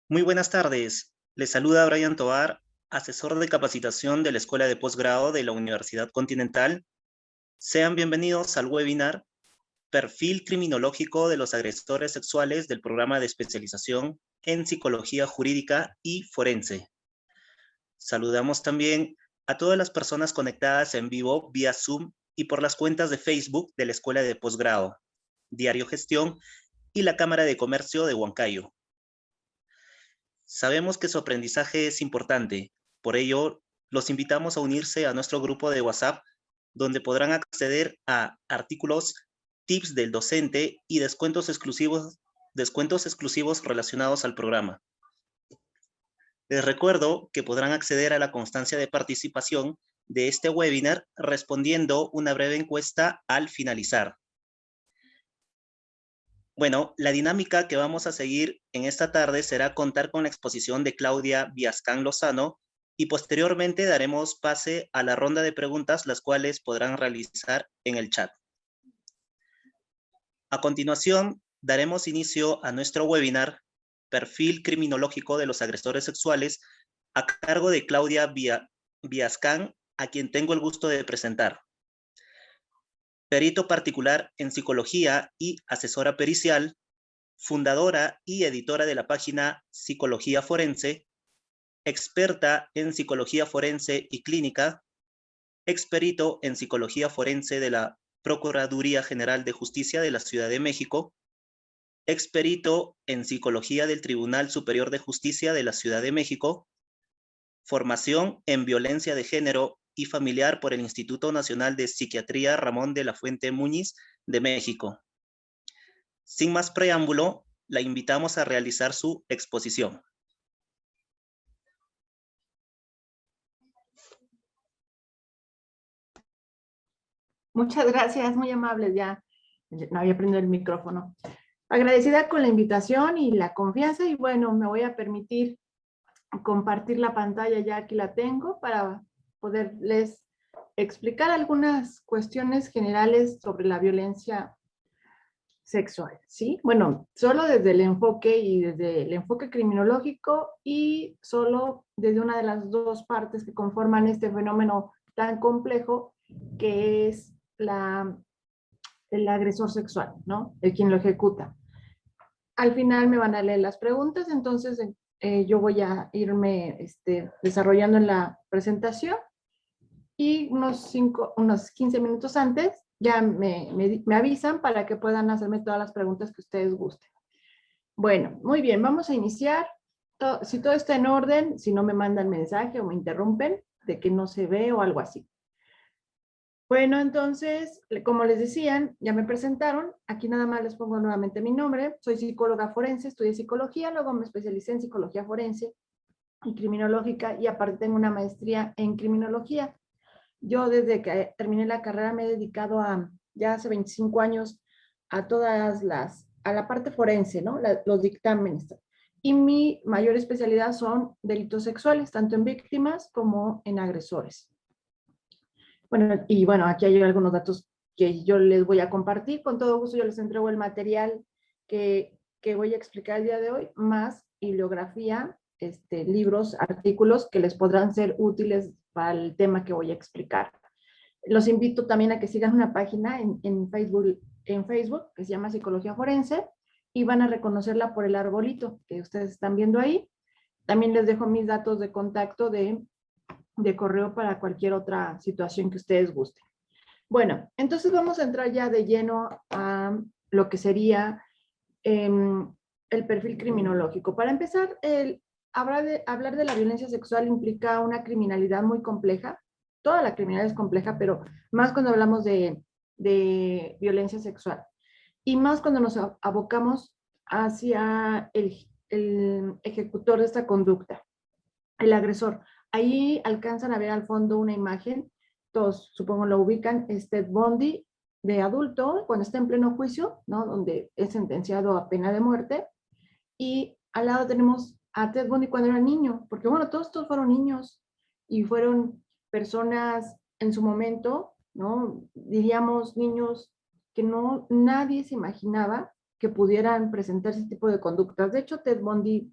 Muy buenas tardes. Les saluda Brian Tovar, asesor de capacitación de la Escuela de Posgrado de la Universidad Continental. Sean bienvenidos al webinar Perfil Criminológico de los Agresores Sexuales del programa de especialización en Psicología Jurídica y Forense. Saludamos también a todas las personas conectadas en vivo vía Zoom y por las cuentas de Facebook de la Escuela de Posgrado, Diario Gestión y la Cámara de Comercio de Huancayo. Sabemos que su aprendizaje es importante, por ello los invitamos a unirse a nuestro grupo de WhatsApp, donde podrán acceder a artículos, tips del docente y descuentos exclusivos relacionados al programa. Les recuerdo que podrán acceder a la constancia de participación de este webinar respondiendo una breve encuesta al finalizar. Bueno, la dinámica que vamos a seguir en esta tarde será contar con la exposición de Claudia Viascán Lozano y posteriormente daremos pase a la ronda de preguntas, las cuales podrán realizar en el chat. A continuación, daremos inicio a nuestro webinar Perfil Criminológico de los Agresores Sexuales a cargo de Claudia Viascán, a quien tengo el gusto de presentar. Perito particular en psicología y asesora pericial, fundadora y editora de la página Psicología Forense, experta en psicología forense y clínica, experito en psicología forense de la Procuraduría General de Justicia de la Ciudad de México, experito en psicología del Tribunal Superior de Justicia de la Ciudad de México, formación en violencia de género y familiar por el Instituto Nacional de Psiquiatría Ramón de la Fuente Muñiz de México. Sin más preámbulo, la invitamos a realizar su exposición. Muchas gracias, muy amables, ya no había prendido el micrófono. Agradecida con la invitación y la confianza, y bueno, me voy a permitir compartir la pantalla, ya aquí la tengo, para poderles explicar algunas cuestiones generales sobre la violencia sexual, ¿sí? Bueno, solo desde el enfoque y desde el enfoque criminológico y solo desde una de las dos partes que conforman este fenómeno tan complejo que es el agresor sexual, ¿no? El quien lo ejecuta. Al final me van a leer las preguntas, entonces yo voy a irme desarrollando en la presentación y unos 15 minutos antes ya me avisan para que puedan hacerme todas las preguntas que ustedes gusten. Bueno, muy bien, vamos a iniciar. Si todo está en orden, si no me mandan mensaje o me interrumpen de que no se ve o algo así. Bueno, entonces, como les decían, ya me presentaron. Aquí nada más les pongo nuevamente mi nombre. Soy psicóloga forense, estudié psicología, luego me especialicé en psicología forense y criminológica y aparte tengo una maestría en criminología. Yo desde que terminé la carrera me he dedicado ya hace 25 años a a la parte forense, ¿no? Los dictámenes. Y mi mayor especialidad son delitos sexuales, tanto en víctimas como en agresores. Bueno, y bueno, aquí hay algunos datos que yo les voy a compartir. Con todo gusto yo les entrego el material que voy a explicar el día de hoy, más bibliografía, libros, artículos que les podrán ser útiles para el tema que voy a explicar. Los invito también a que sigan una página en Facebook que se llama Psicología Forense y van a reconocerla por el arbolito que ustedes están viendo ahí. También les dejo mis datos de contacto de correo para cualquier otra situación que ustedes gusten. Bueno, entonces vamos a entrar ya de lleno a lo que sería el perfil criminológico. Para empezar, hablar de la violencia sexual implica una criminalidad muy compleja. Toda la criminalidad es compleja, pero más cuando hablamos de violencia sexual. Y más cuando nos abocamos hacia el ejecutor de esta conducta, el agresor. Ahí alcanzan a ver al fondo una imagen, todos supongo lo ubican, es Ted Bundy de adulto, cuando está en pleno juicio, ¿no? Donde es sentenciado a pena de muerte, y al lado tenemos a Ted Bundy cuando era niño, porque bueno, todos fueron niños, y fueron personas en su momento, ¿no? Diríamos niños que nadie se imaginaba que pudieran presentar ese tipo de conductas. De hecho, Ted Bundy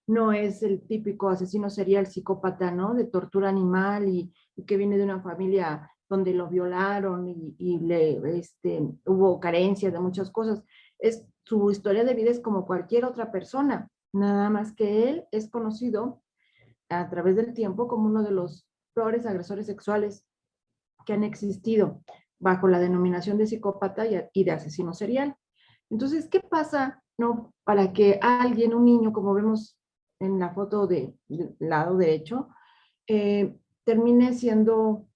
no es el típico asesino serial psicópata, ¿no? De tortura animal y que viene de una familia donde lo violaron hubo carencias de muchas cosas. Su historia de vida es como cualquier otra persona, nada más que él es conocido a través del tiempo como uno de los peores agresores sexuales que han existido bajo la denominación de psicópata y de asesino serial. Entonces, ¿qué pasa, no, para que alguien, un niño, como vemos en la foto del lado derecho, termine siendo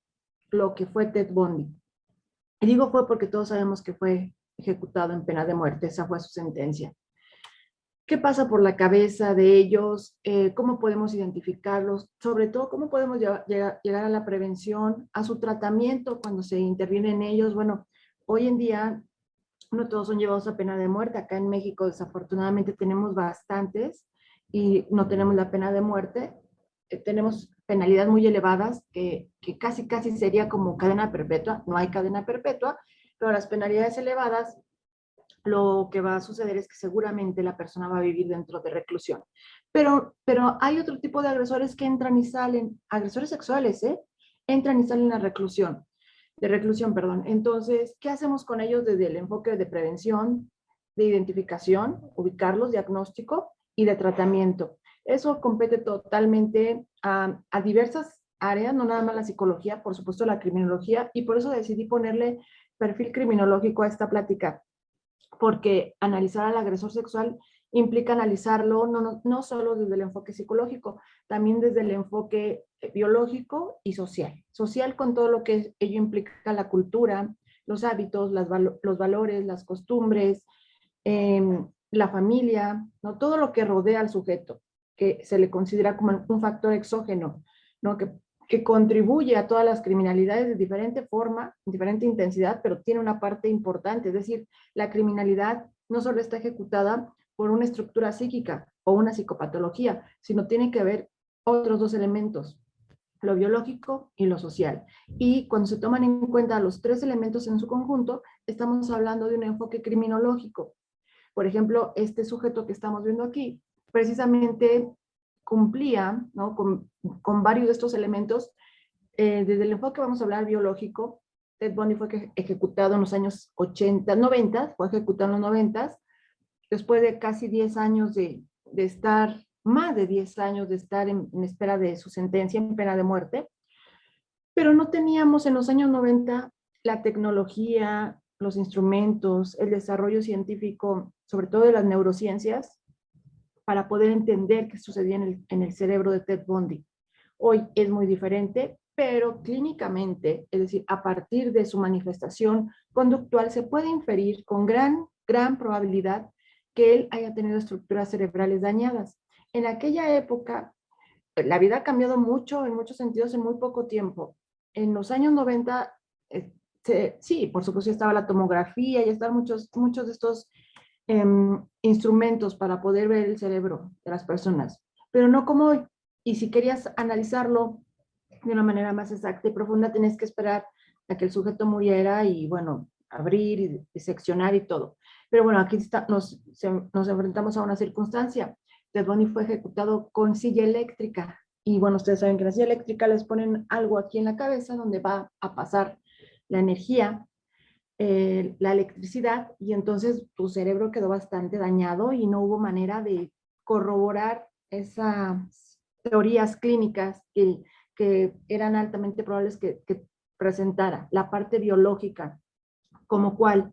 lo que fue Ted Bundy? Y digo fue porque todos sabemos que fue ejecutado en pena de muerte, esa fue su sentencia. ¿Qué pasa por la cabeza de ellos? ¿Cómo podemos identificarlos? Sobre todo, ¿cómo podemos llegar a la prevención, a su tratamiento cuando se interviene en ellos? Bueno, hoy en día no todos son llevados a pena de muerte. Acá en México, desafortunadamente, tenemos bastantes y no tenemos la pena de muerte. Tenemos penalidades muy elevadas que casi sería como cadena perpetua. No hay cadena perpetua, pero las penalidades elevadas, lo que va a suceder es que seguramente la persona va a vivir dentro de reclusión. Pero hay otro tipo de agresores que entran y salen, agresores sexuales, ¿eh? Entran y salen a reclusión, de reclusión, perdón. Entonces, ¿qué hacemos con ellos desde el enfoque de prevención, de identificación, ubicarlos, diagnóstico y de tratamiento? Eso compete totalmente a diversas áreas, no nada más la psicología, por supuesto la criminología, y por eso decidí ponerle perfil criminológico a esta plática, porque analizar al agresor sexual implica analizarlo no solo desde el enfoque psicológico, también desde el enfoque biológico y social. Social con todo lo que ello implica la cultura, los hábitos, los valores, las costumbres, la familia, ¿no? Todo lo que rodea al sujeto, que se le considera como un factor exógeno, ¿no? Que contribuye a todas las criminalidades de diferente forma, diferente intensidad, pero tiene una parte importante, es decir, la criminalidad no solo está ejecutada por una estructura psíquica o una psicopatología, sino tiene que haber otros dos elementos, lo biológico y lo social. Y cuando se toman en cuenta los tres elementos en su conjunto, estamos hablando de un enfoque criminológico. Por ejemplo, este sujeto que estamos viendo aquí, precisamente cumplía, ¿no? con varios de estos elementos. Desde el enfoque vamos a hablar biológico. Ted Bundy fue ejecutado en los años 80, 90, fue ejecutado en los 90, después de casi 10 años de estar, más de 10 años de estar en espera de su sentencia en pena de muerte, pero no teníamos en los años 90 la tecnología, los instrumentos, el desarrollo científico, sobre todo de las neurociencias, para poder entender qué sucedía en el cerebro de Ted Bundy. Hoy es muy diferente, pero clínicamente, es decir, a partir de su manifestación conductual, se puede inferir con gran probabilidad que él haya tenido estructuras cerebrales dañadas. En aquella época, la vida ha cambiado mucho, en muchos sentidos, en muy poco tiempo. En los años 90, sí, por supuesto, estaba la tomografía y estaban muchos de estos instrumentos para poder ver el cerebro de las personas, pero no como hoy. Y si querías analizarlo de una manera más exacta y profunda, tenés que esperar a que el sujeto muriera y, bueno, abrir y diseccionar y todo. Pero bueno, aquí nos enfrentamos a una circunstancia. Ted Bundy fue ejecutado con silla eléctrica. Y bueno, ustedes saben que en la silla eléctrica les ponen algo aquí en la cabeza donde va a pasar la energía, la electricidad, y entonces tu cerebro quedó bastante dañado y no hubo manera de corroborar esas teorías clínicas que eran altamente probables que presentara la parte biológica, como cuál,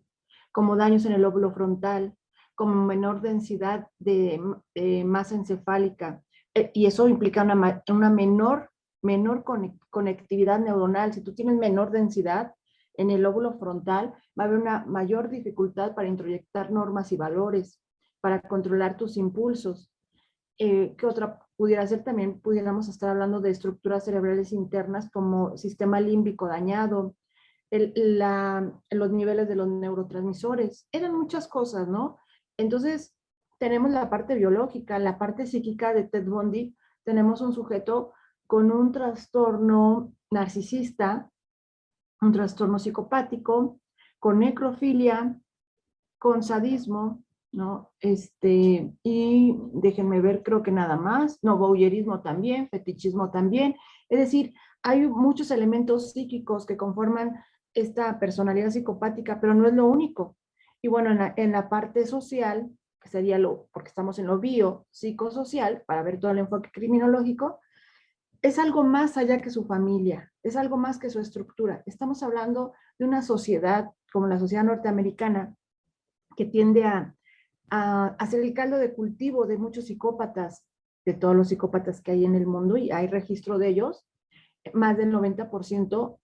como daños en el lóbulo frontal, como menor densidad de masa encefálica, y eso implica una menor conectividad neuronal. Si tú tienes menor densidad en el lóbulo frontal, va a haber una mayor dificultad para introyectar normas y valores, para controlar tus impulsos. ¿Qué otra pudiera ser? También pudiéramos estar hablando de estructuras cerebrales internas como sistema límbico dañado, los niveles de los neurotransmisores, eran muchas cosas, ¿no? Entonces, tenemos la parte biológica, la parte psíquica de Ted Bundy. Tenemos un sujeto con un trastorno narcisista, un trastorno psicopático, con necrofilia, con sadismo, ¿no? Y déjenme ver, creo que nada más, no, voyeurismo también, fetichismo también, es decir, hay muchos elementos psíquicos que conforman esta personalidad psicopática, pero no es lo único. Y bueno, en la parte social, que sería porque estamos en lo biopsicosocial, para ver todo el enfoque criminológico, es algo más allá que su familia, es algo más que su estructura. Estamos hablando de una sociedad como la sociedad norteamericana que tiende a hacer el caldo de cultivo de muchos psicópatas, de todos los psicópatas que hay en el mundo, y hay registro de ellos, más del 90%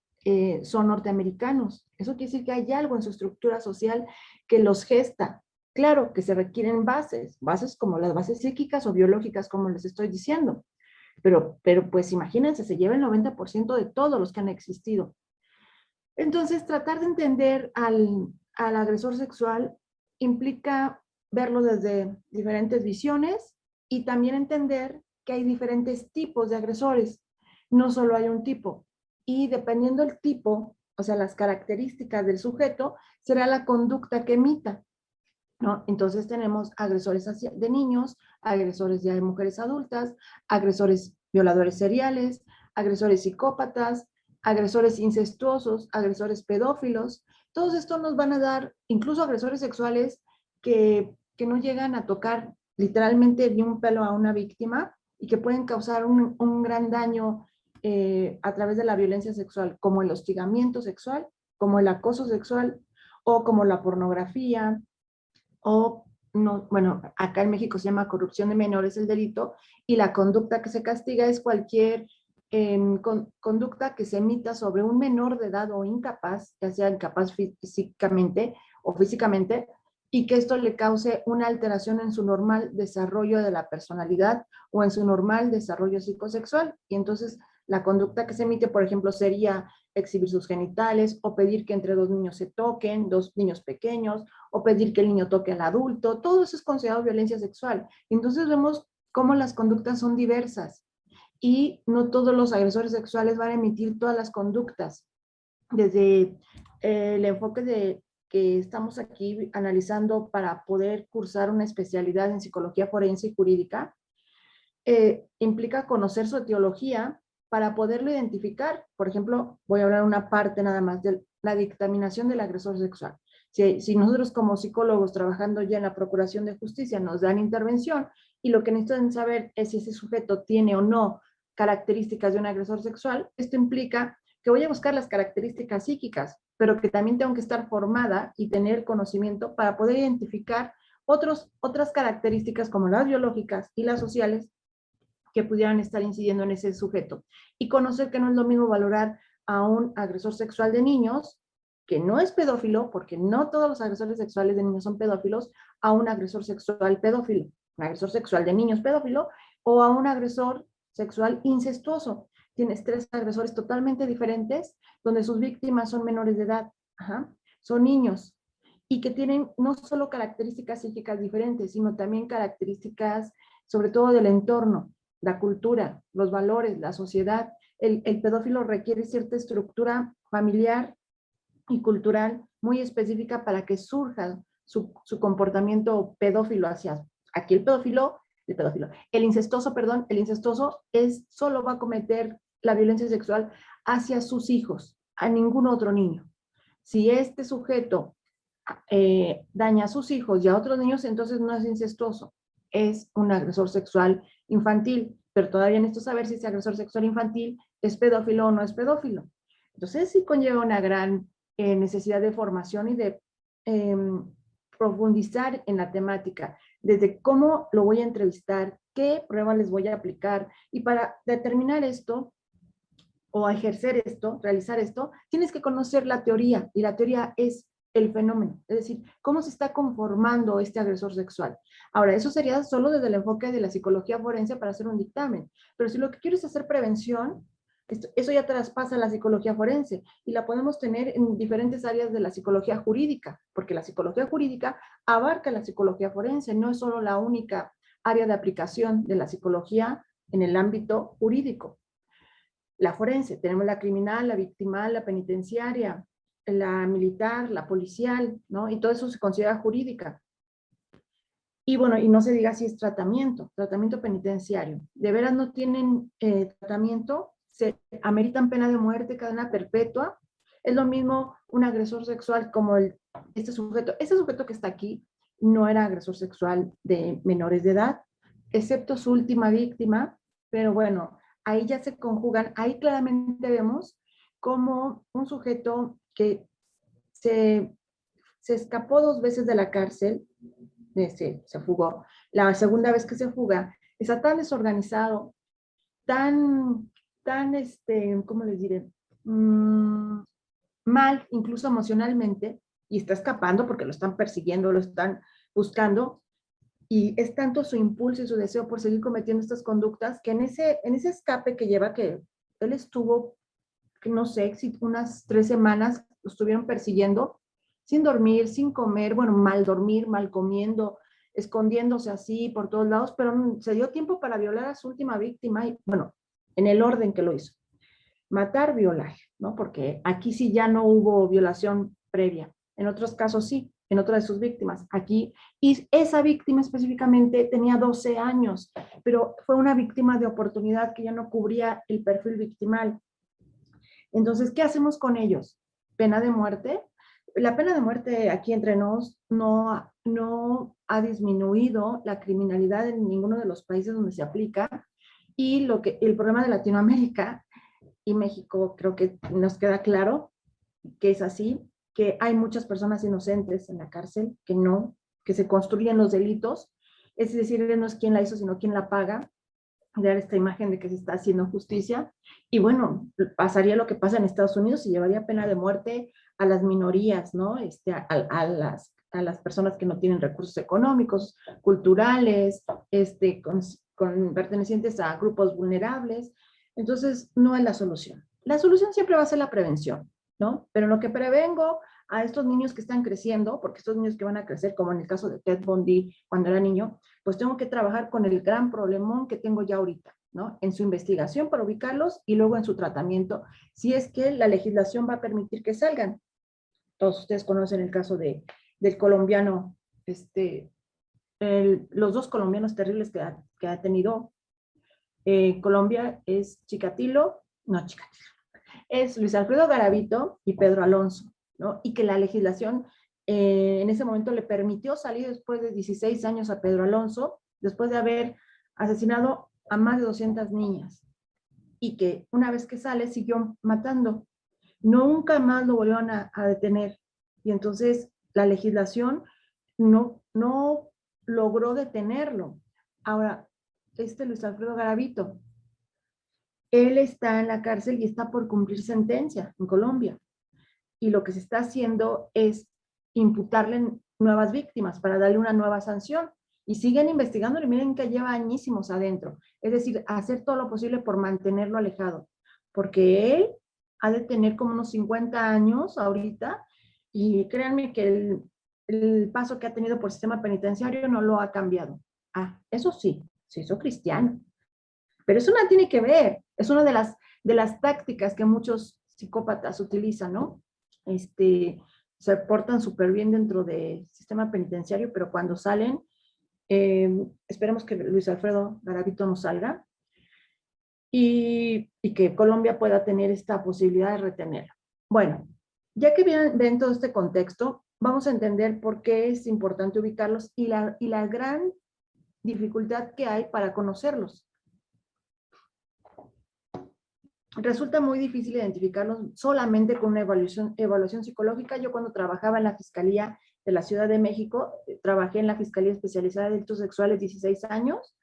son norteamericanos. Eso quiere decir que hay algo en su estructura social que los gesta. Claro que se requieren bases como las bases psíquicas o biológicas, como les estoy diciendo, pero pues imagínense, se lleva el 90% de todos los que han existido. Entonces, tratar de entender al agresor sexual implica verlo desde diferentes visiones y también entender que hay diferentes tipos de agresores. No solo hay un tipo. Y dependiendo del tipo, o sea, las características del sujeto, será la conducta que emita, ¿no? Entonces tenemos agresores de niños, agresores ya de mujeres adultas, agresores violadores seriales, agresores psicópatas, agresores incestuosos, agresores pedófilos. Todos estos nos van a dar, incluso agresores sexuales que no llegan a tocar literalmente ni un pelo a una víctima y que pueden causar un gran daño a través de la violencia sexual, como el hostigamiento sexual, como el acoso sexual o como la pornografía, o no, bueno, acá en México se llama corrupción de menores el delito, y la conducta que se castiga es cualquier conducta que se emita sobre un menor de edad o incapaz, ya sea incapaz físicamente o físicamente, y que esto le cause una alteración en su normal desarrollo de la personalidad o en su normal desarrollo psicosexual. Y entonces la conducta que se emite, por ejemplo, sería exhibir sus genitales o pedir que entre dos niños se toquen, dos niños pequeños, o pedir que el niño toque al adulto. Todo eso es considerado violencia sexual. Entonces vemos cómo las conductas son diversas y no todos los agresores sexuales van a emitir todas las conductas. Desde el enfoque de que estamos aquí analizando para poder cursar una especialidad en psicología forense y jurídica, implica conocer su etiología para poderlo identificar. Por ejemplo, voy a hablar una parte nada más de la dictaminación del agresor sexual. Si nosotros como psicólogos trabajando ya en la Procuración de Justicia nos dan intervención y lo que necesitan saber es si ese sujeto tiene o no características de un agresor sexual, esto implica que voy a buscar las características psíquicas, pero que también tengo que estar formada y tener conocimiento para poder identificar otras características como las biológicas y las sociales que pudieran estar incidiendo en ese sujeto. Y conocer que no es lo mismo valorar a un agresor sexual de niños, que no es pedófilo, porque no todos los agresores sexuales de niños son pedófilos, a un agresor sexual pedófilo, un agresor sexual de niños pedófilo, o a un agresor sexual incestuoso. Tienes tres agresores totalmente diferentes, donde sus víctimas son menores de edad, ajá, son niños, y que tienen no solo características psíquicas diferentes, sino también características, sobre todo del entorno, la cultura, los valores, la sociedad. El pedófilo requiere cierta estructura familiar y cultural muy específica para que surja su comportamiento pedófilo hacia aquí el incestuoso, perdón, el incestuoso solo va a cometer la violencia sexual hacia sus hijos, a ningún otro niño. Si este sujeto daña a sus hijos y a otros niños, entonces no es incestuoso, es un agresor sexual infantil, pero todavía necesito saber si ese agresor sexual infantil es pedófilo o no es pedófilo. Entonces sí conlleva una gran necesidad de formación y de eh, profundizar en la temática, desde cómo lo voy a entrevistar, qué pruebas les voy a aplicar, y para determinar esto, o ejercer esto, realizar esto, tienes que conocer la teoría, y la teoría es el fenómeno, es decir, cómo se está conformando este agresor sexual. Ahora, eso sería solo desde el enfoque de la psicología forense para hacer un dictamen, pero si lo que quieres es hacer prevención, eso ya traspasa la psicología forense y la podemos tener en diferentes áreas de la psicología jurídica, porque la psicología jurídica abarca la psicología forense, no es solo la única área de aplicación de la psicología en el ámbito jurídico. La forense, tenemos la criminal, la victimal, la penitenciaria, la militar, la policial, ¿no? Y todo eso se considera jurídica. Y bueno, y no se diga si es tratamiento penitenciario. De veras no tienen tratamiento, se ameritan pena de muerte, cadena perpetua. Es lo mismo un agresor sexual como este sujeto. Este sujeto que está aquí no era agresor sexual de menores de edad, excepto su última víctima, pero bueno, ahí ya se conjugan, ahí claramente vemos como un sujeto que se, se escapó 2 veces de la cárcel, se fugó. La segunda vez que se fuga, está tan desorganizado, tan, ¿cómo les diré? Mal, incluso emocionalmente, y está escapando porque lo están persiguiendo, lo están buscando, y es tanto su impulso y su deseo por seguir cometiendo estas conductas que en ese escape que lleva, que él estuvo, que no sé, si unas 3 semanas lo estuvieron persiguiendo, sin dormir, sin comer, bueno, mal dormir, mal comiendo, escondiéndose así por todos lados, pero se dio tiempo para violar a su última víctima y, bueno, en el orden que lo hizo. Matar, violar, ¿no? Porque aquí sí ya no hubo violación previa. En otros casos sí, en otra de sus víctimas. Aquí, y esa víctima específicamente tenía 12 años, pero fue una víctima de oportunidad que ya no cubría el perfil victimal. Entonces, ¿qué hacemos con ellos? ¿Pena de muerte? La pena de muerte aquí entre nos no ha disminuido la criminalidad en ninguno de los países donde se aplica. Y el problema de Latinoamérica y México creo que nos queda claro que es así, que hay muchas personas inocentes en la cárcel, que se construyen los delitos, es decir, no es quien la hizo, sino quien la paga, dar esta imagen de que se está haciendo justicia. Y bueno, pasaría lo que pasa en Estados Unidos y llevaría pena de muerte a las minorías, ¿no? A las personas que no tienen recursos económicos, culturales, con pertenecientes a grupos vulnerables. Entonces, no es la solución. La solución siempre va a ser la prevención, ¿no? Pero lo que prevengo a estos niños que están creciendo, porque estos niños que van a crecer, como en el caso de Ted Bundy cuando era niño, pues tengo que trabajar con el gran problemón que tengo ya ahorita, ¿no? En su investigación para ubicarlos y luego en su tratamiento, si es que la legislación va a permitir que salgan. Todos ustedes conocen el caso del colombiano, los 2 colombianos terribles que ha tenido Colombia es es Luis Alfredo Garavito y Pedro Alonso, ¿no? Y que la legislación en ese momento le permitió salir después de 16 años a Pedro Alonso, después de haber asesinado a más de 200 niñas, y que una vez que sale siguió matando. Nunca más lo volvieron a detener. Y entonces la legislación no logró detenerlo. Ahora, Luis Alfredo Garavito, él está en la cárcel y está por cumplir sentencia en Colombia. Y lo que se está haciendo es imputarle nuevas víctimas para darle una nueva sanción. Y siguen investigando y miren que lleva añísimos adentro. Es decir, hacer todo lo posible por mantenerlo alejado. Porque él ha de tener como unos 50 años ahorita y créanme que el paso que ha tenido por el sistema penitenciario no lo ha cambiado. Ah, eso sí, se hizo cristiano. Pero eso no tiene que ver, es una de las tácticas que muchos psicópatas utilizan, ¿no? Se portan súper bien dentro del sistema penitenciario, pero cuando salen, esperemos que Luis Alfredo Garavito no salga y que Colombia pueda tener esta posibilidad de retenerlo. Bueno, ya que ven todo este contexto, vamos a entender por qué es importante ubicarlos y la gran dificultad que hay para conocerlos. Resulta muy difícil identificarlos solamente con una evaluación psicológica. Yo cuando trabajaba en la Fiscalía de la Ciudad de México, trabajé en la Fiscalía Especializada de Delitos Sexuales 16 años.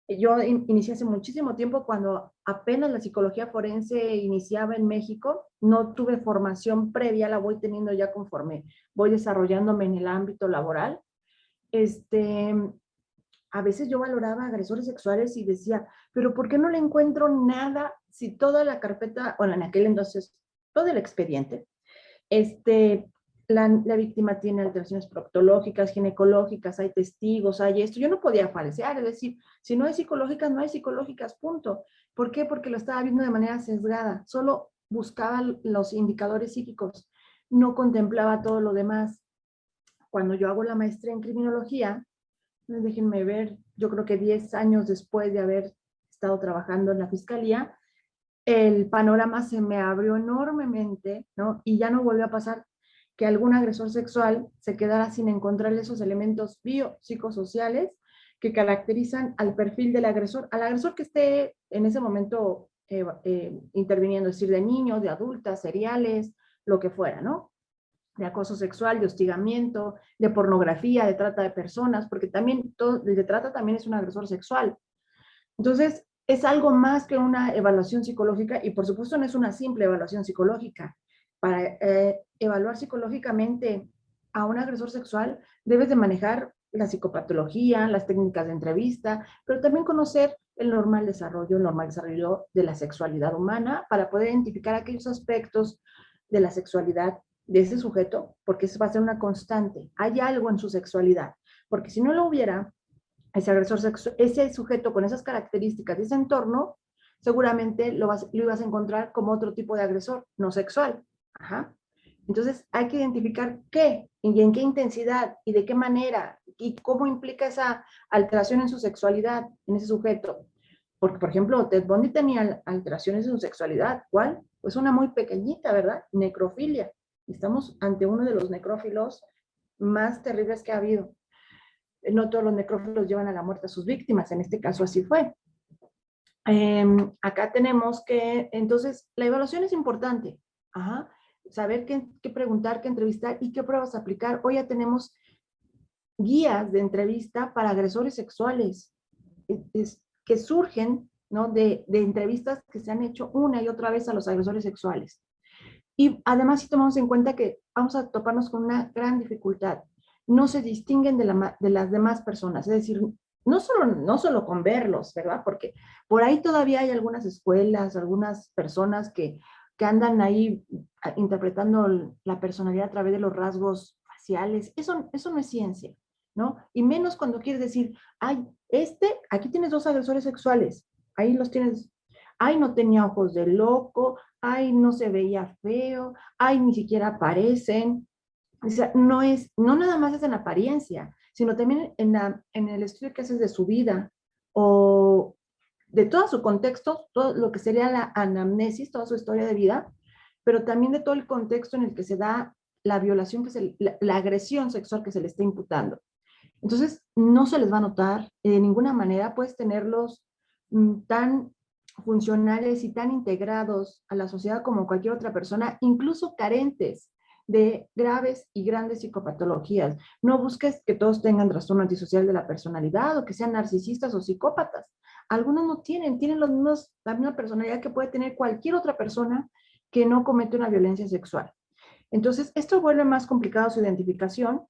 Yo inicié hace muchísimo tiempo cuando apenas la psicología forense iniciaba en México. No tuve formación previa, la voy teniendo ya conforme voy desarrollándome en el ámbito laboral. A veces yo valoraba agresores sexuales y decía, pero ¿por qué no le encuentro nada si toda la carpeta, bueno, en aquel entonces, todo el expediente, la víctima tiene alteraciones proctológicas, ginecológicas, hay testigos, hay esto? Yo no podía falsear, es decir, si no hay psicológicas, no hay psicológicas, punto. ¿Por qué? Porque lo estaba viendo de manera sesgada, solo buscaba los indicadores psíquicos, no contemplaba todo lo demás. Cuando yo hago la maestría en criminología, déjenme ver, yo creo que 10 años después de haber estado trabajando en la fiscalía, el panorama se me abrió enormemente, ¿no? Y ya no volvió a pasar que algún agresor sexual se quedara sin encontrar esos elementos biopsicosociales que caracterizan al perfil del agresor, al agresor que esté en ese momento interviniendo, es decir, de niños, de adultas, seriales, lo que fuera, ¿no? De acoso sexual, de hostigamiento, de pornografía, de trata de personas, porque también todo, el de trata también es un agresor sexual. Entonces, es algo más que una evaluación psicológica y por supuesto no es una simple evaluación psicológica. Para evaluar psicológicamente a un agresor sexual, debes de manejar la psicopatología, las técnicas de entrevista, pero también conocer el normal desarrollo de la sexualidad humana para poder identificar aquellos aspectos de la sexualidad de ese sujeto, porque eso va a ser una constante. Hay algo en su sexualidad, porque si no lo hubiera, ese agresor sexual, ese sujeto con esas características de ese entorno, seguramente lo ibas a encontrar como otro tipo de agresor, no sexual. Ajá. Entonces hay que identificar qué, y en qué intensidad, y de qué manera, y cómo implica esa alteración en su sexualidad, en ese sujeto. Porque, por ejemplo, Ted Bundy tenía alteraciones en su sexualidad. ¿Cuál? Pues una muy pequeñita, ¿verdad? Necrofilia. Estamos ante uno de los necrófilos más terribles que ha habido. No todos los necrófilos llevan a la muerte a sus víctimas, en este caso así fue. Acá tenemos que, entonces, la evaluación es importante. Ajá. Saber qué preguntar, qué entrevistar y qué pruebas aplicar. Hoy ya tenemos guías de entrevista para agresores sexuales que surgen, ¿no? de entrevistas que se han hecho una y otra vez a los agresores sexuales. Y además, si tomamos en cuenta que vamos a toparnos con una gran dificultad, no se distinguen de las demás personas, es decir, no solo con verlos, ¿verdad? Porque por ahí todavía hay algunas escuelas, algunas personas que andan ahí interpretando la personalidad a través de los rasgos faciales. Eso no es ciencia, ¿no? Y menos cuando quieres decir, ay, aquí tienes dos agresores sexuales, ahí los tienes, ay, no tenía ojos de loco, ay, no se veía feo, ay, ni siquiera aparecen. O sea, no nada más es en la apariencia, sino también en el estudio que haces de su vida o de todo su contexto, todo lo que sería la anamnesis, toda su historia de vida, pero también de todo el contexto en el que se da la violación, la agresión sexual que se le está imputando. Entonces, no se les va a notar, de ninguna manera puedes tenerlos tan funcionales y tan integrados a la sociedad como cualquier otra persona, incluso carentes de graves y grandes psicopatologías. No busques que todos tengan trastorno antisocial de la personalidad o que sean narcisistas o psicópatas. Algunos no tienen la misma personalidad que puede tener cualquier otra persona que no comete una violencia sexual. Entonces, esto vuelve más complicado su identificación.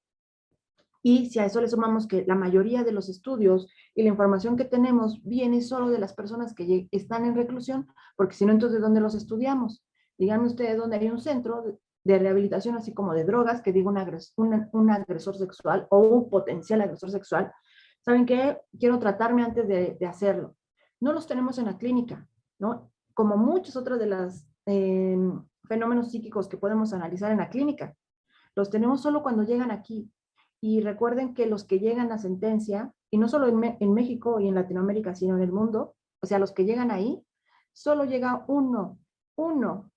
Y si a eso le sumamos que la mayoría de los estudios y la información que tenemos viene solo de las personas que están en reclusión, porque si no, entonces, ¿dónde los estudiamos? Díganme ustedes dónde hay un centro de rehabilitación, así como de drogas, que diga un agresor sexual o un potencial agresor sexual. ¿Saben qué? Quiero tratarme antes de hacerlo. No los tenemos en la clínica, ¿no? Como muchos otros de los fenómenos psíquicos que podemos analizar en la clínica. Los tenemos solo cuando llegan aquí. Y recuerden que los que llegan a sentencia, y no solo en México y en Latinoamérica, sino en el mundo, o sea, los que llegan ahí, solo llega uno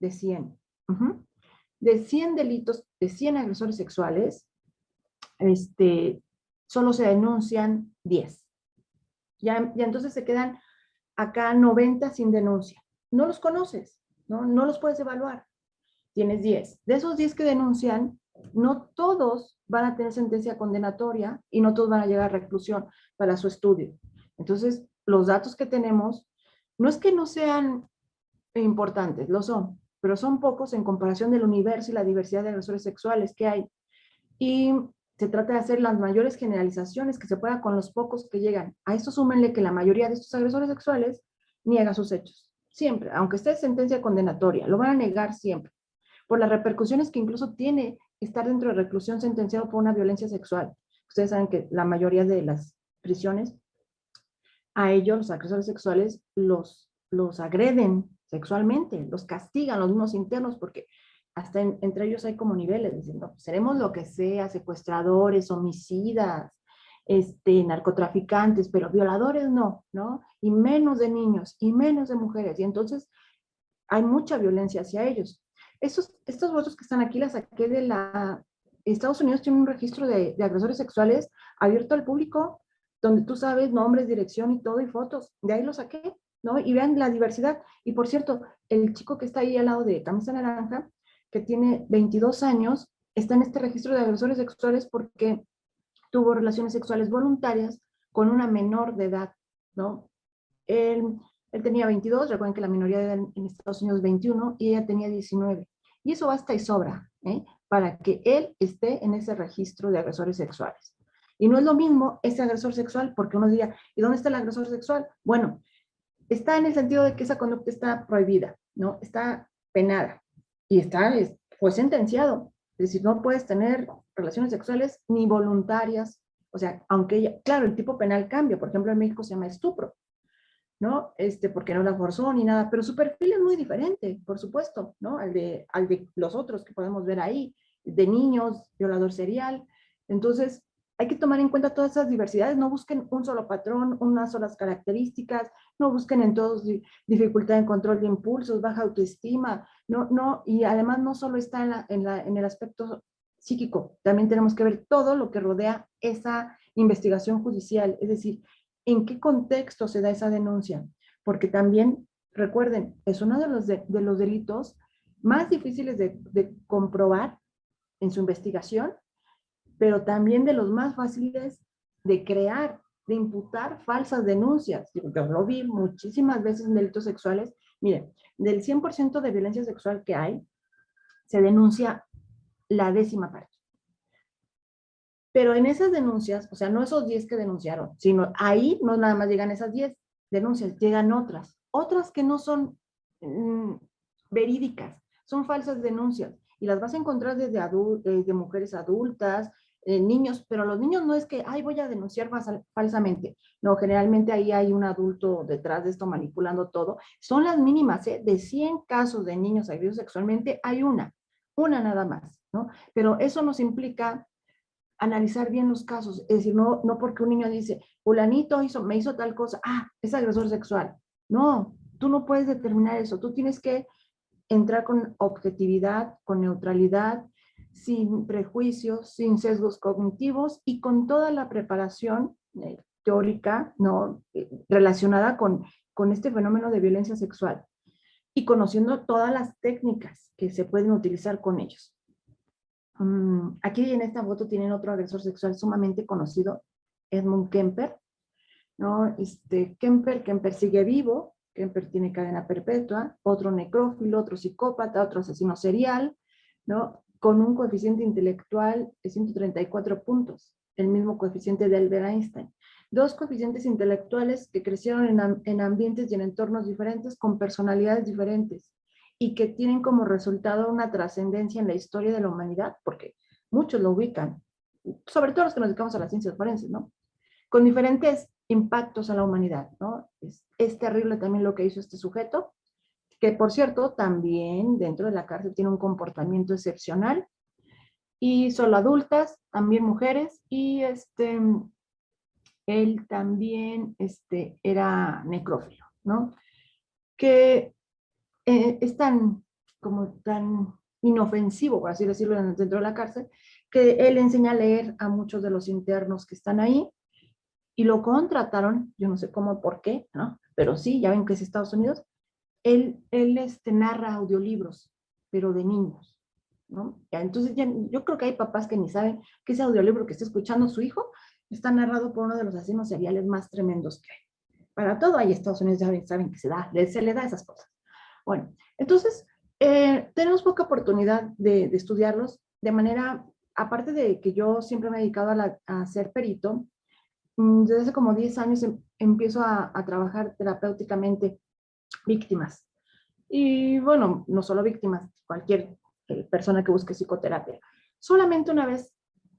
de 100. De 100 delitos, de 100 agresores sexuales, solo se denuncian 10. Ya entonces se quedan acá 90 sin denuncia. No los conoces, no los puedes evaluar. Tienes 10. De esos 10 que denuncian, no todos van a tener sentencia condenatoria y no todos van a llegar a reclusión para su estudio. Entonces, los datos que tenemos, no es que no sean importantes, lo son, pero son pocos en comparación del universo y la diversidad de agresores sexuales que hay. Y se trata de hacer las mayores generalizaciones que se pueda con los pocos que llegan. A esto súmenle que la mayoría de estos agresores sexuales niegan sus hechos. Siempre, aunque esté sentencia condenatoria, lo van a negar siempre por las repercusiones que incluso tiene estar dentro de reclusión sentenciado por una violencia sexual. Ustedes saben que la mayoría de las prisiones, a ellos, los agresores sexuales, los agreden sexualmente, los castigan los mismos internos, porque hasta entre ellos hay como niveles, diciendo, seremos lo que sea, secuestradores, homicidas, narcotraficantes, pero violadores no, ¿no? Y menos de niños, y menos de mujeres, y entonces hay mucha violencia hacia ellos. Estos votos que están aquí las saqué de la... Estados Unidos tiene un registro de agresores sexuales abierto al público, donde tú sabes nombres, dirección y todo, y fotos. De ahí lo saqué, ¿no? Y vean la diversidad. Y por cierto, el chico que está ahí al lado de camisa naranja, que tiene 22 años, está en este registro de agresores sexuales porque tuvo relaciones sexuales voluntarias con una menor de edad, ¿no? Él, él tenía 22, recuerden que la minoría de edad en Estados Unidos es 21 y ella tenía 19. Y eso basta y sobra, para que él esté en ese registro de agresores sexuales. Y no es lo mismo ese agresor sexual, porque uno diría, ¿y dónde está el agresor sexual? Bueno, está en el sentido de que esa conducta está prohibida, ¿no? Está penada y fue sentenciado. Es decir, no puedes tener relaciones sexuales ni voluntarias. O sea, aunque ella, claro, el tipo penal cambia. Por ejemplo, en México se llama estupro, ¿no? Porque no la forzó ni nada, pero su perfil es muy diferente, por supuesto, ¿no? Al de los otros que podemos ver ahí, de niños, violador serial. Entonces, hay que tomar en cuenta todas esas diversidades, no busquen un solo patrón, unas solas características, no busquen en todos dificultad en control de impulsos, baja autoestima, no, y además no solo está en el aspecto psíquico, también tenemos que ver todo lo que rodea esa investigación judicial, es decir, en qué contexto se da esa denuncia, porque también, recuerden, es uno de los delitos más difíciles de comprobar en su investigación, pero también de los más fáciles de crear, de imputar falsas denuncias. Yo lo vi muchísimas veces en delitos sexuales. Miren, del 100% de violencia sexual que hay, se denuncia la 10ª parte. Pero en esas denuncias, o sea, no esos 10 que denunciaron, sino ahí no nada más llegan esas 10 denuncias, llegan otras que no son verídicas, son falsas denuncias. Y las vas a encontrar desde de mujeres adultas, niños, pero los niños no es que, ay, voy a denunciar falsamente. No, generalmente ahí hay un adulto detrás de esto manipulando todo. Son las mínimas, ¿eh? De 100 casos de niños agredidos sexualmente, hay una nada más, ¿no? Pero eso nos implica analizar bien los casos, es decir, no porque un niño dice, fulanito me hizo tal cosa, es agresor sexual. No, tú no puedes determinar eso, tú tienes que entrar con objetividad, con neutralidad, sin prejuicios, sin sesgos cognitivos y con toda la preparación teórica, ¿no? Relacionada con este fenómeno de violencia sexual y conociendo todas las técnicas que se pueden utilizar con ellos. Aquí en esta foto tienen otro agresor sexual sumamente conocido, Edmund Kemper, ¿no? Kemper sigue vivo, Kemper tiene cadena perpetua, otro necrófilo, otro psicópata, otro asesino serial, ¿no? Con un coeficiente intelectual de 134 puntos, el mismo coeficiente de Albert Einstein. Dos coeficientes intelectuales que crecieron en ambientes y en entornos diferentes, con personalidades diferentes, y que tienen como resultado una trascendencia en la historia de la humanidad, porque muchos lo ubican, sobre todo los que nos dedicamos a las ciencias forenses, ¿no? Con diferentes impactos a la humanidad, ¿no? Es terrible también lo que hizo este sujeto, que por cierto, también dentro de la cárcel tiene un comportamiento excepcional, y solo adultas, también mujeres, y él también era necrófilo, ¿no? Que es tan inofensivo, por así decirlo, dentro de la cárcel, que él enseña a leer a muchos de los internos que están ahí, y lo contrataron, yo no sé cómo, por qué, ¿no? Pero sí, ya ven que es Estados Unidos. Él narra audiolibros, pero de niños, ¿no? Entonces yo creo que hay papás que ni saben que ese audiolibro que está escuchando su hijo está narrado por uno de los asesinos seriales más tremendos que hay. Para todo hay Estados Unidos, ya saben que se le da esas cosas. Bueno, entonces, tenemos poca oportunidad de estudiarlos de manera, aparte de que yo siempre me he dedicado a ser perito, desde hace como 10 años empiezo a trabajar terapéuticamente víctimas. Y bueno, no solo víctimas, cualquier persona que busque psicoterapia. Solamente una vez,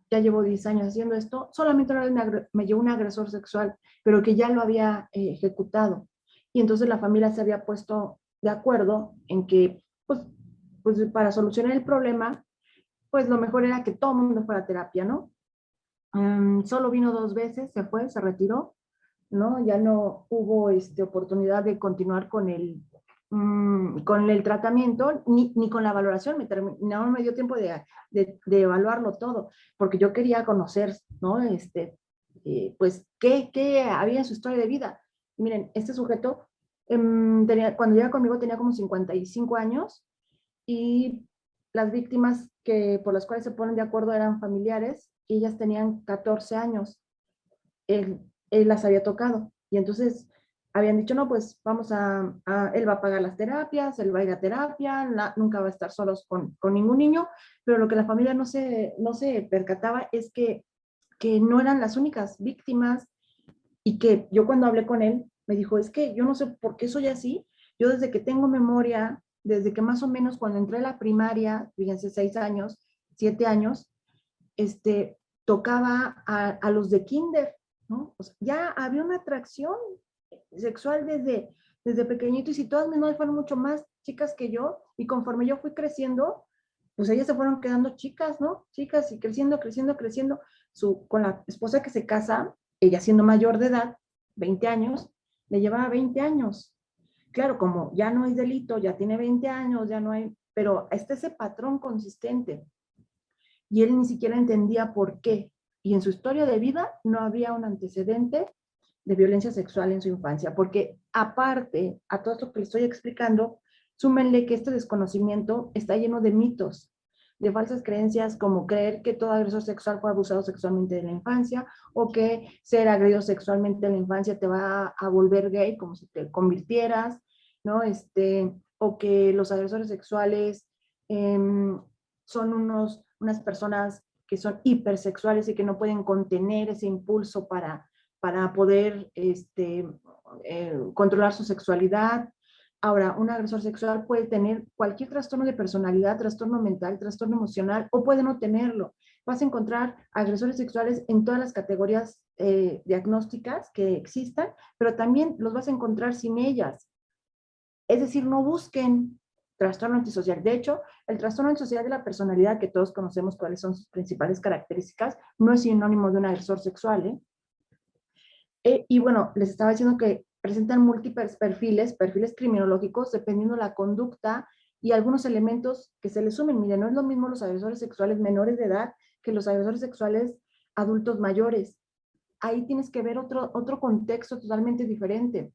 ya llevo 10 años haciendo esto, solamente una vez me llegó un agresor sexual, pero que ya lo había ejecutado. Y entonces la familia se había puesto de acuerdo en que, pues para solucionar el problema, pues lo mejor era que todo el mundo fuera a terapia, ¿no? Solo vino 2 veces, se fue, se retiró, ¿no? Ya no hubo oportunidad de continuar con el tratamiento ni con la valoración. No me dio tiempo de evaluarlo todo, porque yo quería conocer, ¿no? Pues, ¿qué había en su historia de vida? Miren, este sujeto, cuando llega conmigo tenía como 55 años y las víctimas por las cuales se ponen de acuerdo eran familiares y ellas tenían 14 años. Él las había tocado y entonces habían dicho, no, pues él va a pagar las terapias, él va a ir a terapia, nunca va a estar solos con ningún niño, pero lo que la familia no se percataba es que no eran las únicas víctimas y que yo cuando hablé con él me dijo, es que yo no sé por qué soy así, yo desde que tengo memoria, desde que más o menos cuando entré a la primaria, fíjense, 6 años, 7 años, tocaba a los de kinder, ¿no? O sea, ya había una atracción sexual desde pequeñito y si todas mis novias fueron mucho más chicas que yo y conforme yo fui creciendo, pues ellas se fueron quedando chicas, ¿no? Chicas y creciendo, creciendo, creciendo. Con la esposa que se casa, ella siendo mayor de edad, 20 años, le llevaba 20 años. Claro, como ya no hay delito, ya tiene 20 años, ya no hay, pero está ese patrón consistente. Y él ni siquiera entendía por qué. Y en su historia de vida no había un antecedente de violencia sexual en su infancia, porque aparte a todo esto que le estoy explicando, súmenle que este desconocimiento está lleno de mitos, de falsas creencias como creer que todo agresor sexual fue abusado sexualmente en la infancia o que ser agredido sexualmente en la infancia te va a volver gay como si te convirtieras, ¿no? O que los agresores sexuales son unas personas que son hipersexuales y que no pueden contener ese impulso para poder controlar su sexualidad. Ahora, un agresor sexual puede tener cualquier trastorno de personalidad, trastorno mental, trastorno emocional, o puede no tenerlo. Vas a encontrar agresores sexuales en todas las categorías diagnósticas que existan, pero también los vas a encontrar sin ellas. Es decir, no busquen trastorno antisocial. De hecho, el trastorno antisocial de la personalidad, que todos conocemos cuáles son sus principales características, no es sinónimo de un agresor sexual, ¿eh? Y bueno, les estaba diciendo que presentan múltiples perfiles criminológicos, dependiendo de la conducta y algunos elementos que se les sumen. Miren, no es lo mismo los agresores sexuales menores de edad que los agresores sexuales adultos mayores. Ahí tienes que ver otro contexto totalmente diferente.